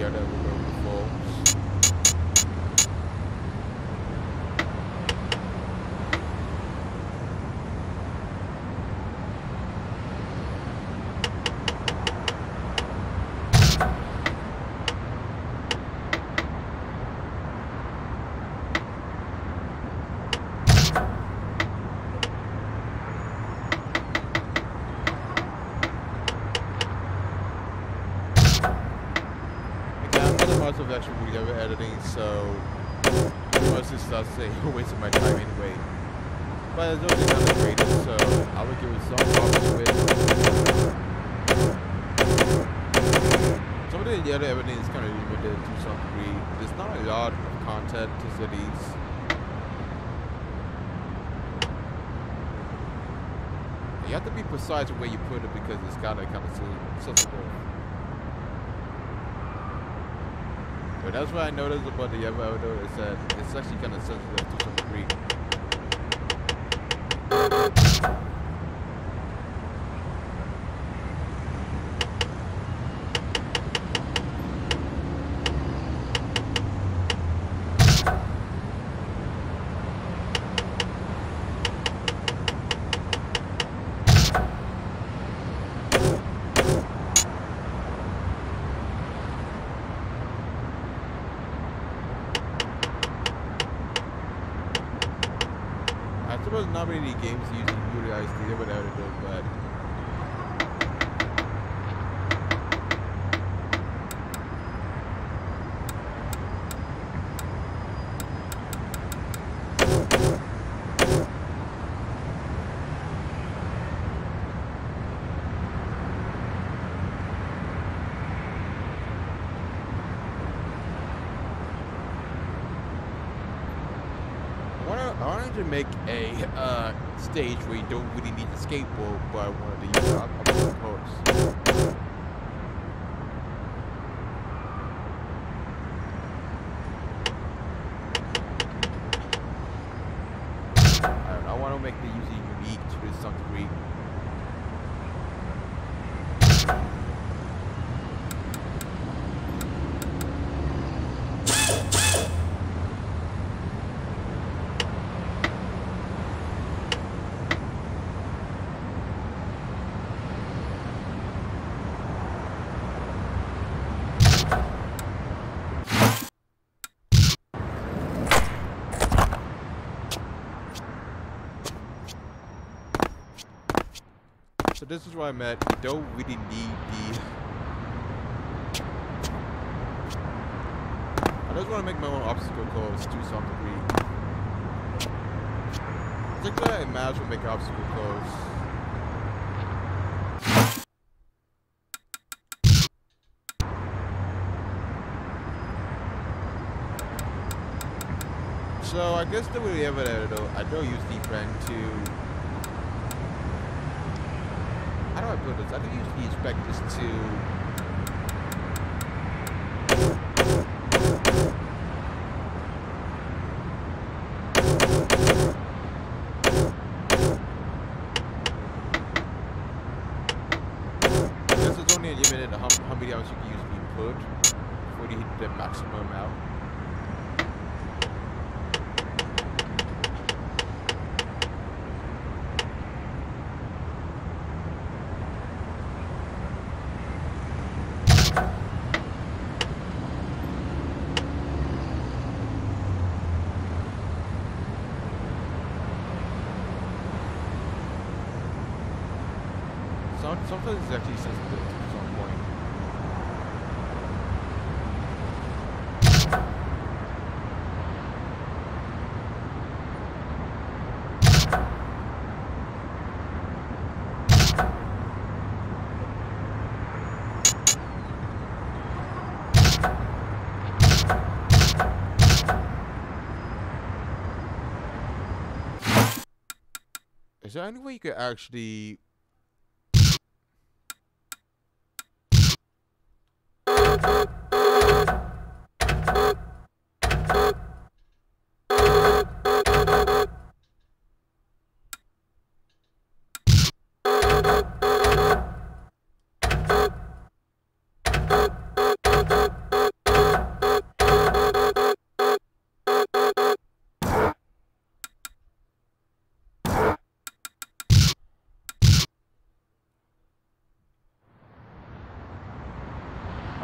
other episode before. Of actually video editing, so most of this stuff say you're wasting my time anyway. But it's only kind of graded, so I would give it some problems with. Some of the other editing is kind of limited to some degree. There's not a lot of content to cities. You have to be precise where you put it because it's kind of sensitive. But that's what I noticed about the episode is that it's actually kind of sensitive to some degree. I suppose not many games utilize the without it, but I wanted to make a stage where you don't really need the skateboard, but I wanted to use obstacle course. I want to make the user unique to some degree. So this is what I meant. You don't really need the... I just want to make my own obstacle course to some degree. I think that I imagine make obstacle course. So I guess the way we have it though, I don't use defend to... How do I put this? I don't usually expect this to... This is only limited to how many hours you can use the input before you hit the maximum amount. Sometimes it's actually sensitive to some point. Is there any way you could actually...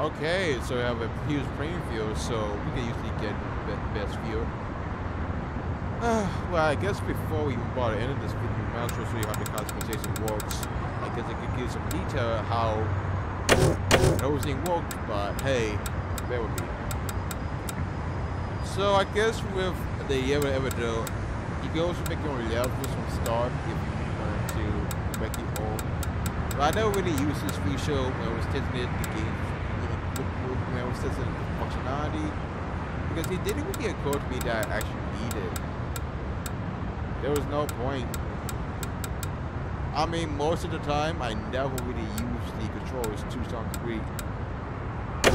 Okay, so we have a huge playing field, so we can usually get the best field. Well, I guess before we even bother ending this video, we might as well show you how the customization works. I guess I could give some detail on how everything works, but hey, bear with me. So I guess with the ever you can also make your own levels from start if you want to make your own. But I never really used this feature when I was testing it, the game, when I was testing the functionality, because it didn't really occur to me that I actually needed. There was no point. I mean, most of the time, I never really use the controls to some degree. I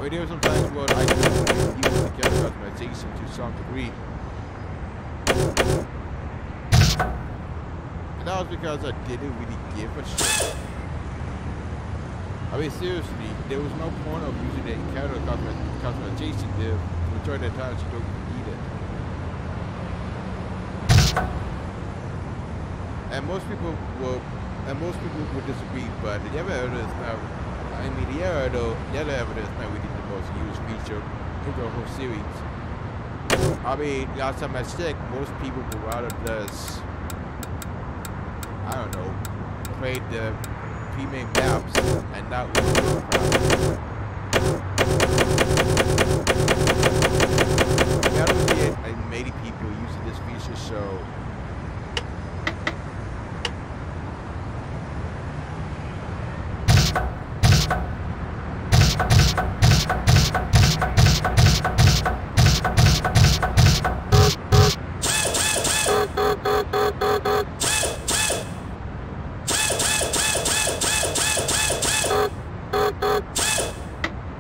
mean, there were some times where I didn't really use the character customization to some degree. And that was because I didn't really give a shit. I mean, seriously, there was no point of using the character customization if the majority of the times you don't even need it. And most people would disagree, but the other evidence now, I mean, the other evidence now really the most used feature in the whole series. I mean, last time I checked, most people would rather just, I don't know, play the pre-made maps and not really do crap. I don't see many people using this feature, so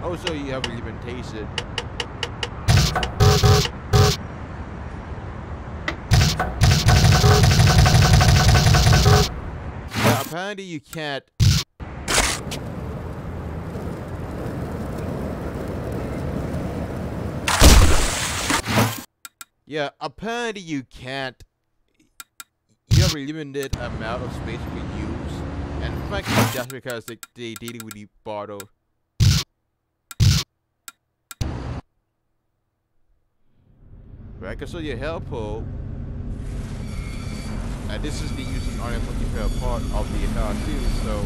also you have a limitation. Yeah, apparently you can't. Yeah, apparently you can't. You have a limited amount of space you can use, and frankly, that's because they didn't really bother. Right, so your help pull, and this is the using only multiplayer part of the entire series, so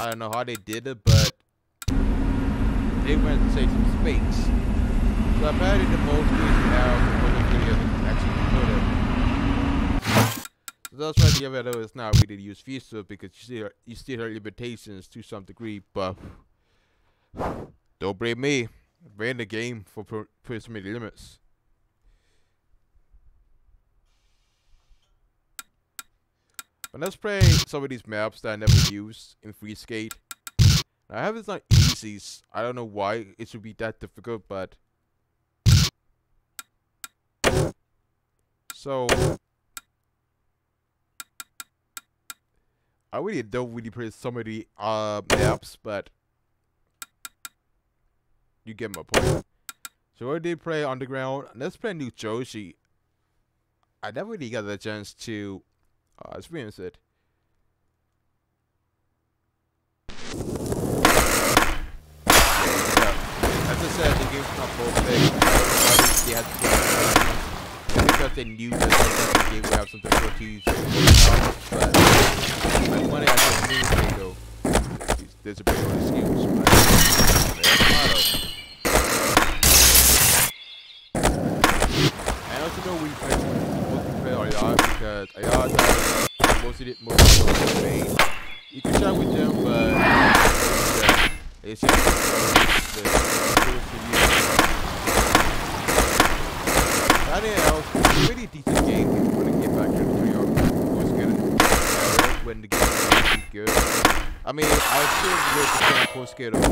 I don't know how they did it, but they went to save some space. So apparently the most space you have for the video actually put it. So that's why the other is not really use feature, because you still have limitations to some degree, but don't blame me. Ran the game for putting so many limits. But let's play some of these maps that I never used in Free Skate. Now, I have it's not easy. I don't know why it should be that difficult, but so I really don't really play some of the maps, but you get my point. So I did play Underground. Let's play New Jersey. I never really got the chance to experience it. As I said, the game's not perfect. They had to because they knew that the game would have some difficulties. But I wanted to move though. There's a bit of excuse. I also know we play a lot because a lot of times most of the main. You can try with them, but it's just anything else, it's a really decent game if you want to get back to the 3 of course get it when the game is really good. I mean, I still would defend Post Skater 5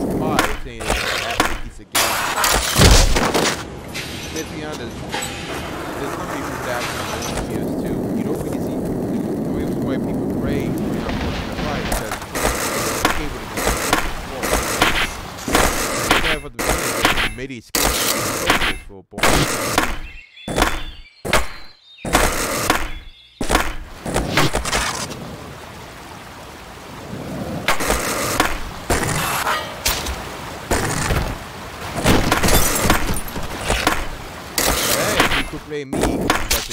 saying it's actually a decent game. Let's be honest, there's some people that own PS2. You don't really see the reason why people play because the game would have been for the video, MIDI skate for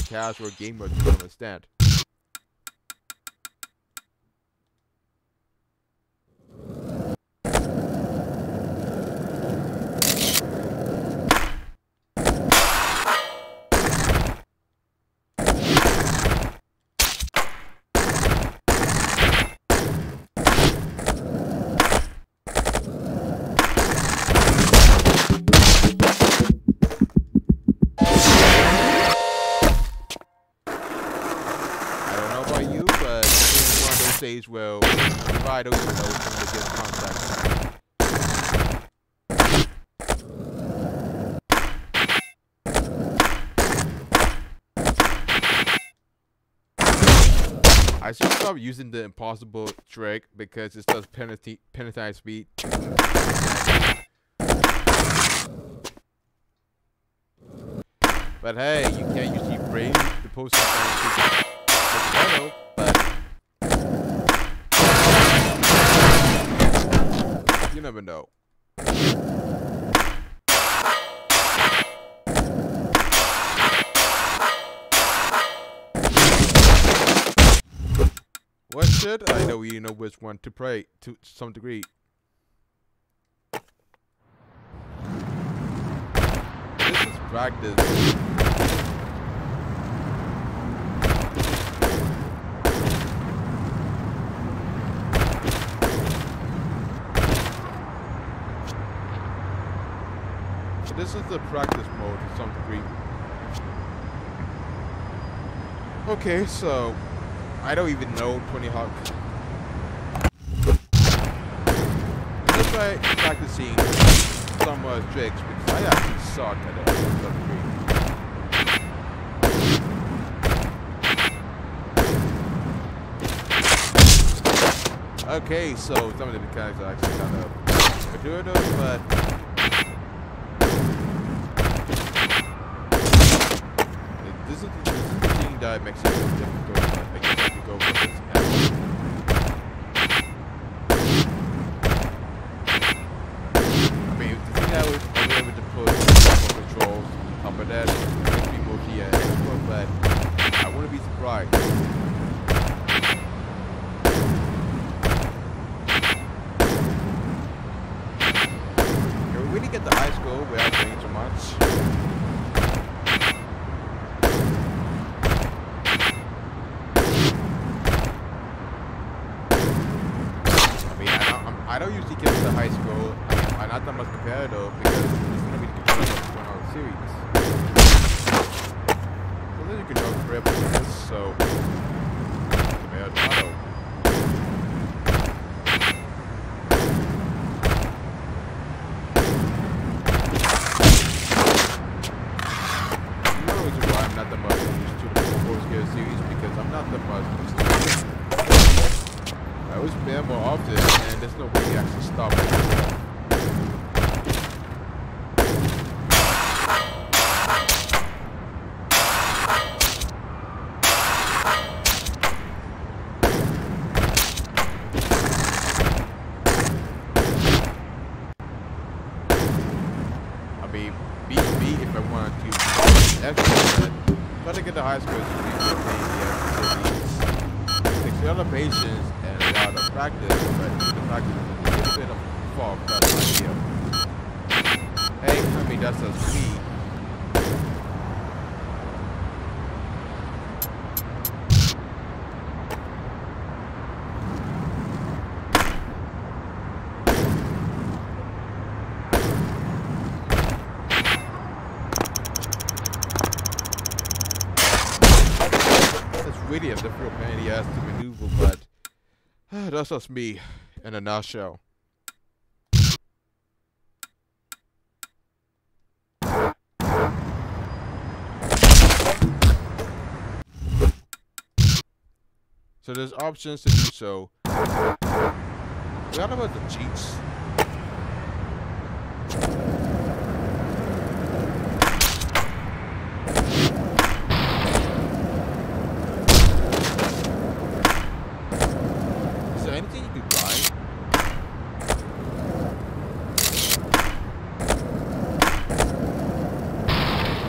casual gamer to understand. Stage where I don't even know from the get contact. I should stop using the impossible trick because it does penalty speed. But hey, you can't usually bring the post but you never know. What should I know? You know which one to pray to some degree. This is practice. This is the practice mode to some degree. Okay, so I don't even know 20 Hawk. Just by practicing some tricks because I actually suck at it to some degree. Okay, so some of the mechanics are actually kind of intuitive, but this is the thing that makes it difficult. I guess I have to go with this. I mean, the thing I was able to put more controls up and that makes me more expert, but I wouldn't be surprised. Can we really get to high school without doing so much? I don't usually get to high school. I'm not that much competitive because it's going to be competitive going on series. So then you can go grab this, so tomato. Another reason why I'm not that much used to the full-scale series because I'm not that much used to it. I always spam more often, and there's no way to actually stop it. I mean, beat me if I wanted to. Extra, trying to get to high school is really a pain in the ass. Takes a lot of patience and a lot of practice, but the practice is a little bit of fog. That's the idea. Hey, I mean, that's just me. Really a difficult pain in the ass to maneuver, but that's just me in a nutshell. So there's options to do so. Forgot about the cheats. Anything you could buy?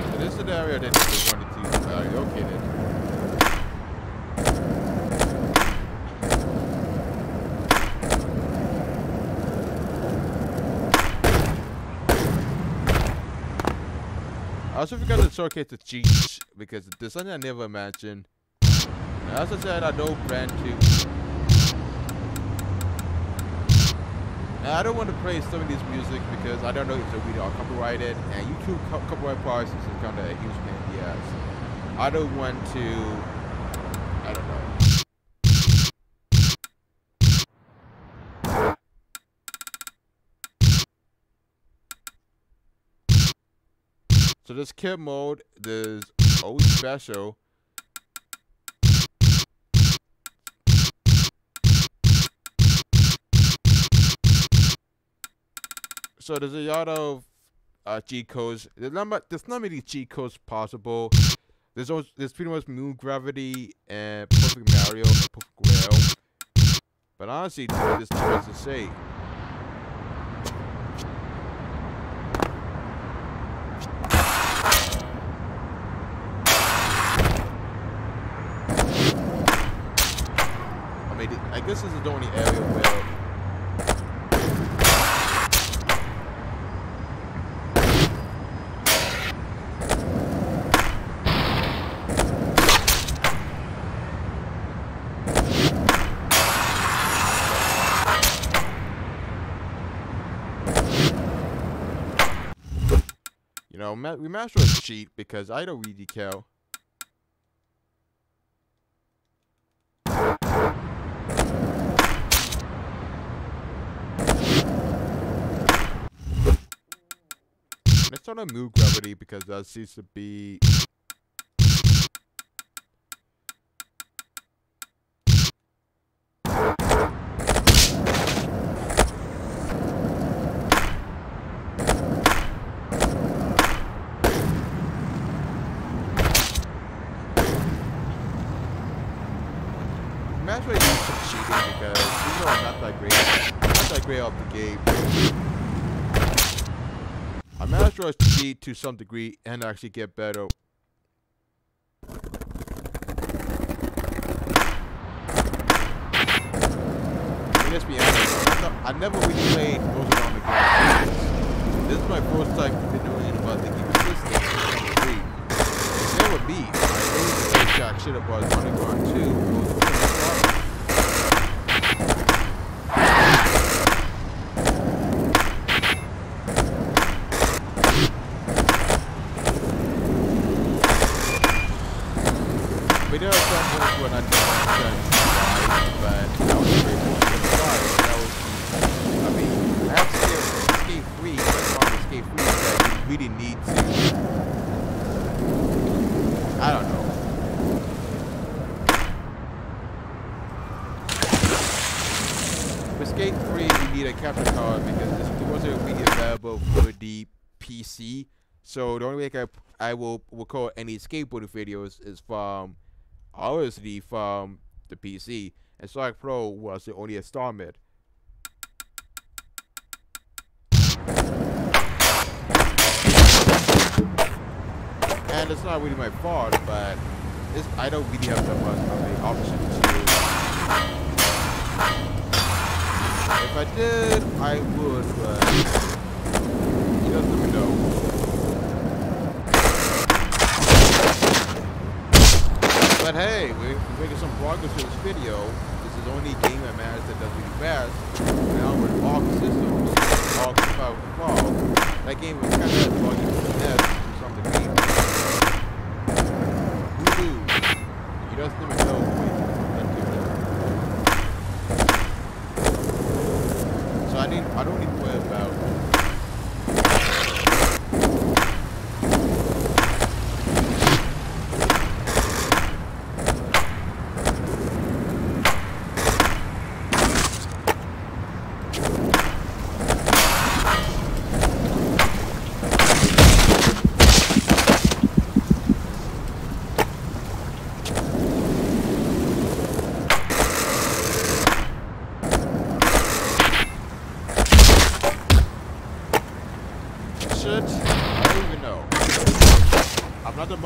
So this is the area that we wanted to okay then. also forgot to showcase the cheats because there's something I never imagined. And as I said, I don't plan to. Now, I don't want to play some of these music because I don't know if the video are copyrighted, and YouTube copyright policies is kind of a huge pain in the ass. I don't want to. I don't know. So this kit mode is always special. So there's a lot of cheat codes. There's not many cheat codes possible. There's pretty much Moon Gravity and Perfect Mario and Perfect Rail. But honestly, there's too much to say. I guess this is the only area where we master a cheat because I don't really care. Let's start on Moon Gravity because that seems to be. I'm actually doing some cheating because even though I'm not that great off the game. I managed to cheat to some degree and actually get better. Let's be honest, I never really played most of on the game. This is my first time doing it about the consistent. If there would be, I really think jack shit about Underground 2. There are some points when I don't understand why, but that was a great point. That was, I mean, I have to escape free, but the problem with escape free is that you really need to, I don't know. For escape free, you need a capture card because it wasn't really available for the PC. So the only way I will record any skateboarding videos is from obviously from the PC, and Sonic Pro was the only installment. And it's not really my fault, but I don't really have that much of an option to. If I did, I would, but you just never know. But hey, we're making some progress with this video. This is the only game I managed that does really fast. Now with all systems, all about the fall. That game was kind of bugging to the net to some degree. Who knew? You just never know when you So I don't need to worry about.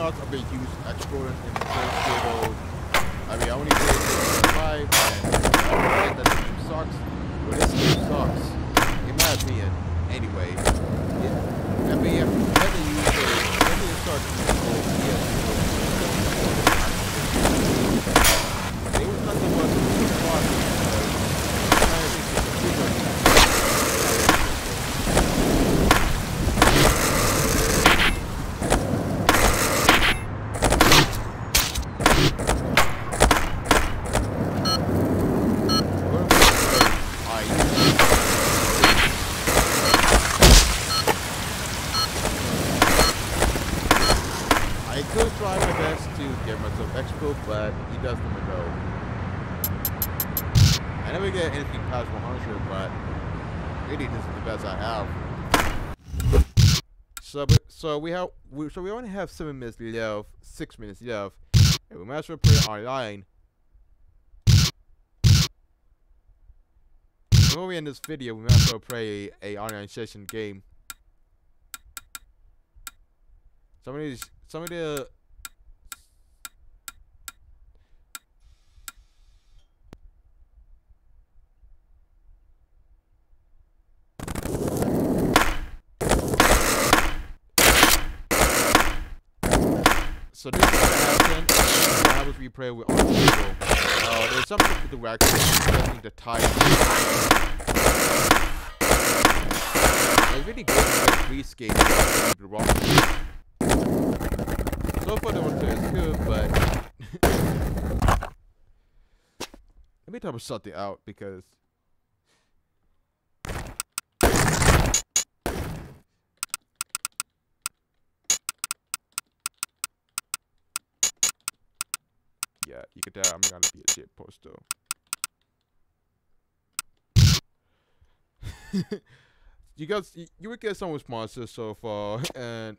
Of a huge exponent in the first video. I mean, I only played it 5, and I don't think that the game sucks, but this game sucks, in my opinion. Anyway, I mean, whether you start difficult, but he does let me know. I never get anything past 100, but really this is the best I have. So we only have 7 minutes left, 6 minutes left, and we might as well play online. Before we end this video, we might as well play a online session game. Some of the So this is what happened. What happens when you play with other people. There's something with the wax adjusting the time. It's really good to play free skating with the wrong. So far the one player is good, but let me type something out because yeah, you can tell I'm gonna be a shit poster. You guys, you would get some responses so far, and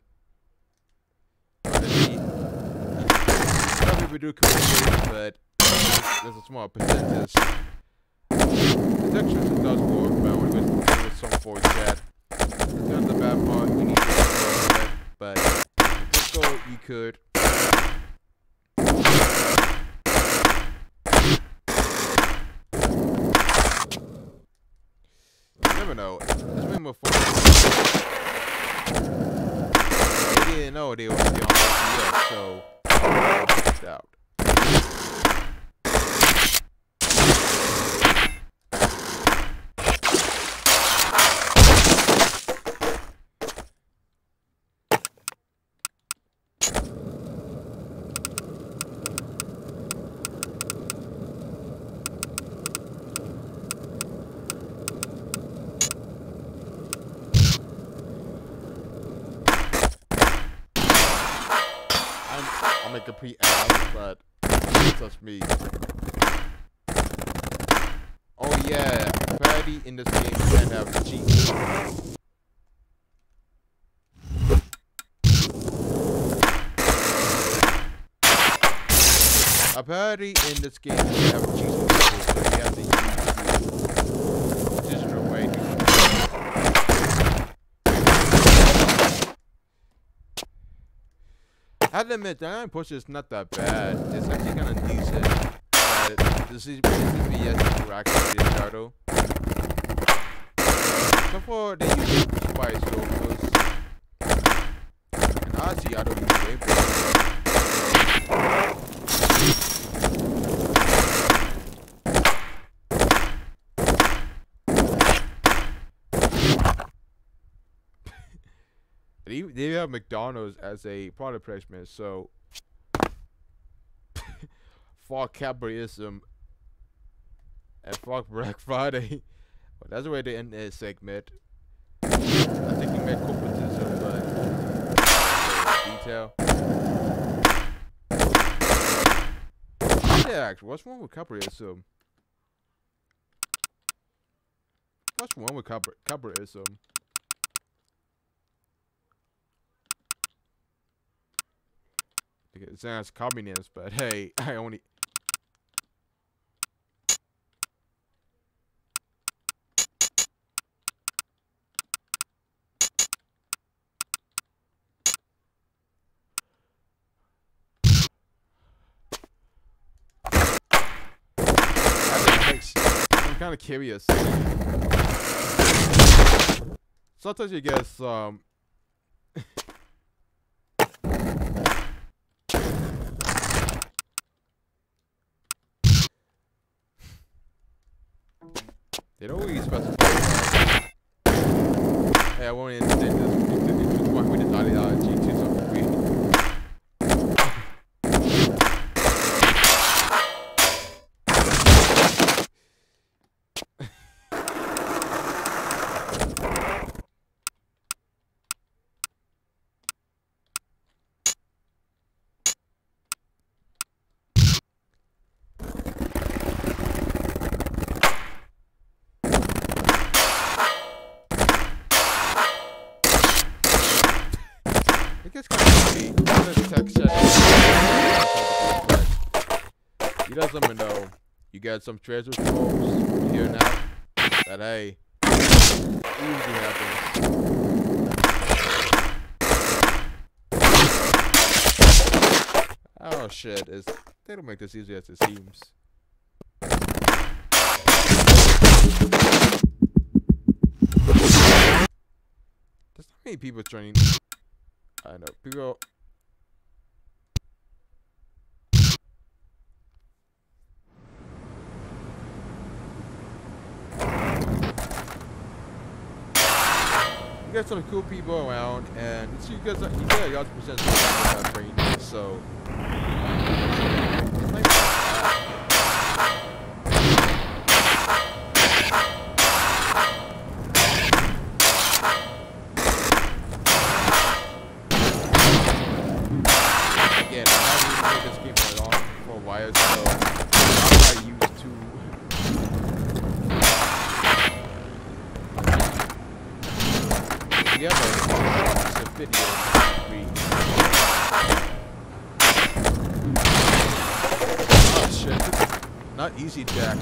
honestly, some people do communicate, but there's a small percentage. The textures does work, but when with some voice chat, that's the bad part. You need to work with it, but just go, you could. Never know. It's been before. They didn't know they were going to be on OBS, so I checked out. I'll make a pre-ass, but it's just me. Oh yeah, party in this game can have cheats. A party in this game can have cheats, so you have to use the digital way. I have to admit, the online push is not that bad. It's actually kind of decent. This is VS interaction with the shadow. So far, they use spice logos. And honestly, I don't use gameplay. They have McDonald's as a product placement, so fuck capitalism and fuck Black Friday. Well, that's the way they end this segment. I think he meant corporatism, but detail. Yeah, actually, what's wrong with capitalism? What's wrong with capitalism? It sounds communist, but hey, I only. I'm kind of curious. Sometimes you get some. They don't really specify. Hey, I won't understand this. It's one with the ideology to some degree. guys let me know. You got some treasure scrolls here now. That hey, easy happens. Oh shit! They don't make this easy as it seems. There's not many people joining. I know people. You got some cool people around, and it's you guys. You got y'all present some brain, so. Again, I haven't played this game for a while, so I'm not used to. Yeah, but it's a video. Oh shit! Not easy, Jack.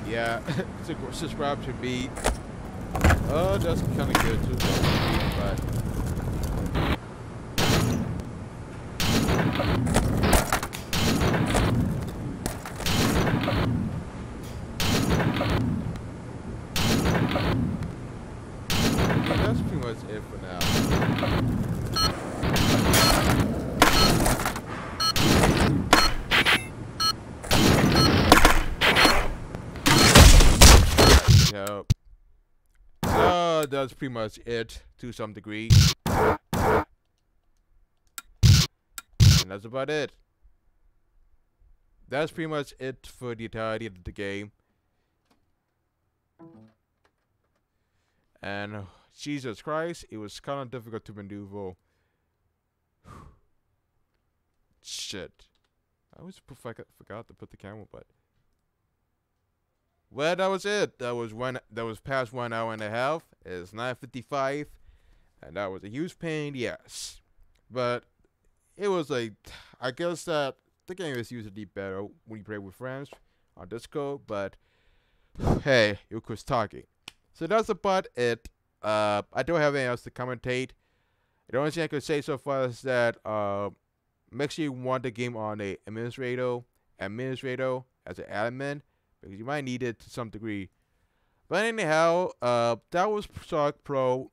Yeah, subscribe to me. That's kind of good too, but yeah, that's pretty much it for now. Yep. So that's pretty much it to some degree. And that's about it. That's pretty much it for the entirety of the game. And Jesus Christ, it was kind of difficult to maneuver. Shit. I always forgot to put the camera, but. Well, that was it. That was past 1 hour and a half. It's 9:55, and that was a huge pain, yes. But it was I guess that the game is usually better when you play with friends on Discord. But hey, it was talking. So that's about it. I don't have anything else to commentate. The only thing I could say so far is that make sure you want the game on a administrator as an admin, because you might need it to some degree. But anyhow, that was Shark Pro.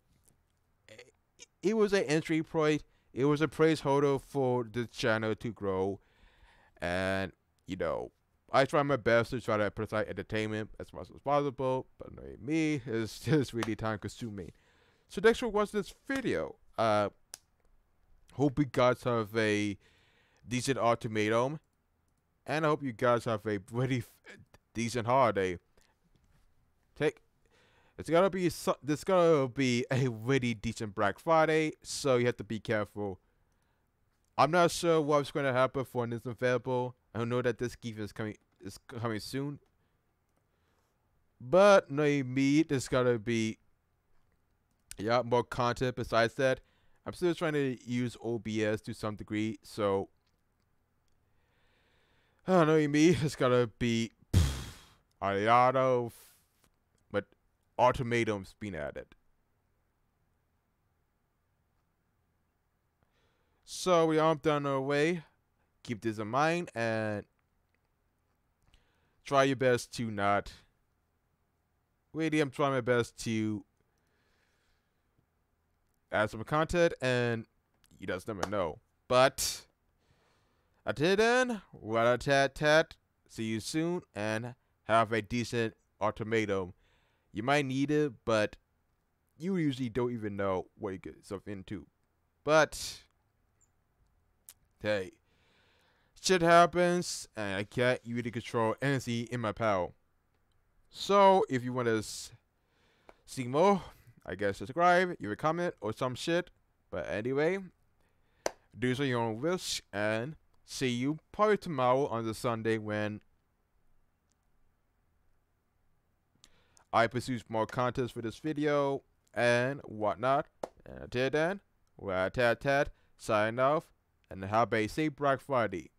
It was an entry point. It was a placeholder for the channel to grow. And, you know, I try my best to try to provide entertainment as much as possible. But me, it's just really time consuming. So thanks for watching this video. Hope you guys have a decent ultimatum. And I hope you guys have a really decent holiday. It's gonna be a really decent Black Friday, so you have to be careful. I'm not sure what's going to happen for this available. I know that this gift is coming soon, but maybe there's gotta be more content besides that. I'm still trying to use OBS to some degree, so I don't know, me. It's gotta be a lot of ultimatums being added. So we are done our way. Keep this in mind and try your best to not. Really, I'm trying my best to add some content, and you just never know. But until then, rat-a-tat-tat. See you soon, and have a decent ultimatum. You might need it, but you usually don't even know what you get yourself into. But hey, shit happens, and I can't really control anything in my power. So if you want to see more, I guess subscribe, leave a comment or some shit. But anyway, do so your own wish, and see you probably tomorrow on the Sunday when I pursue more content for this video and whatnot. And until then, rat-tat-tat, sign off, and have a safe Black Friday.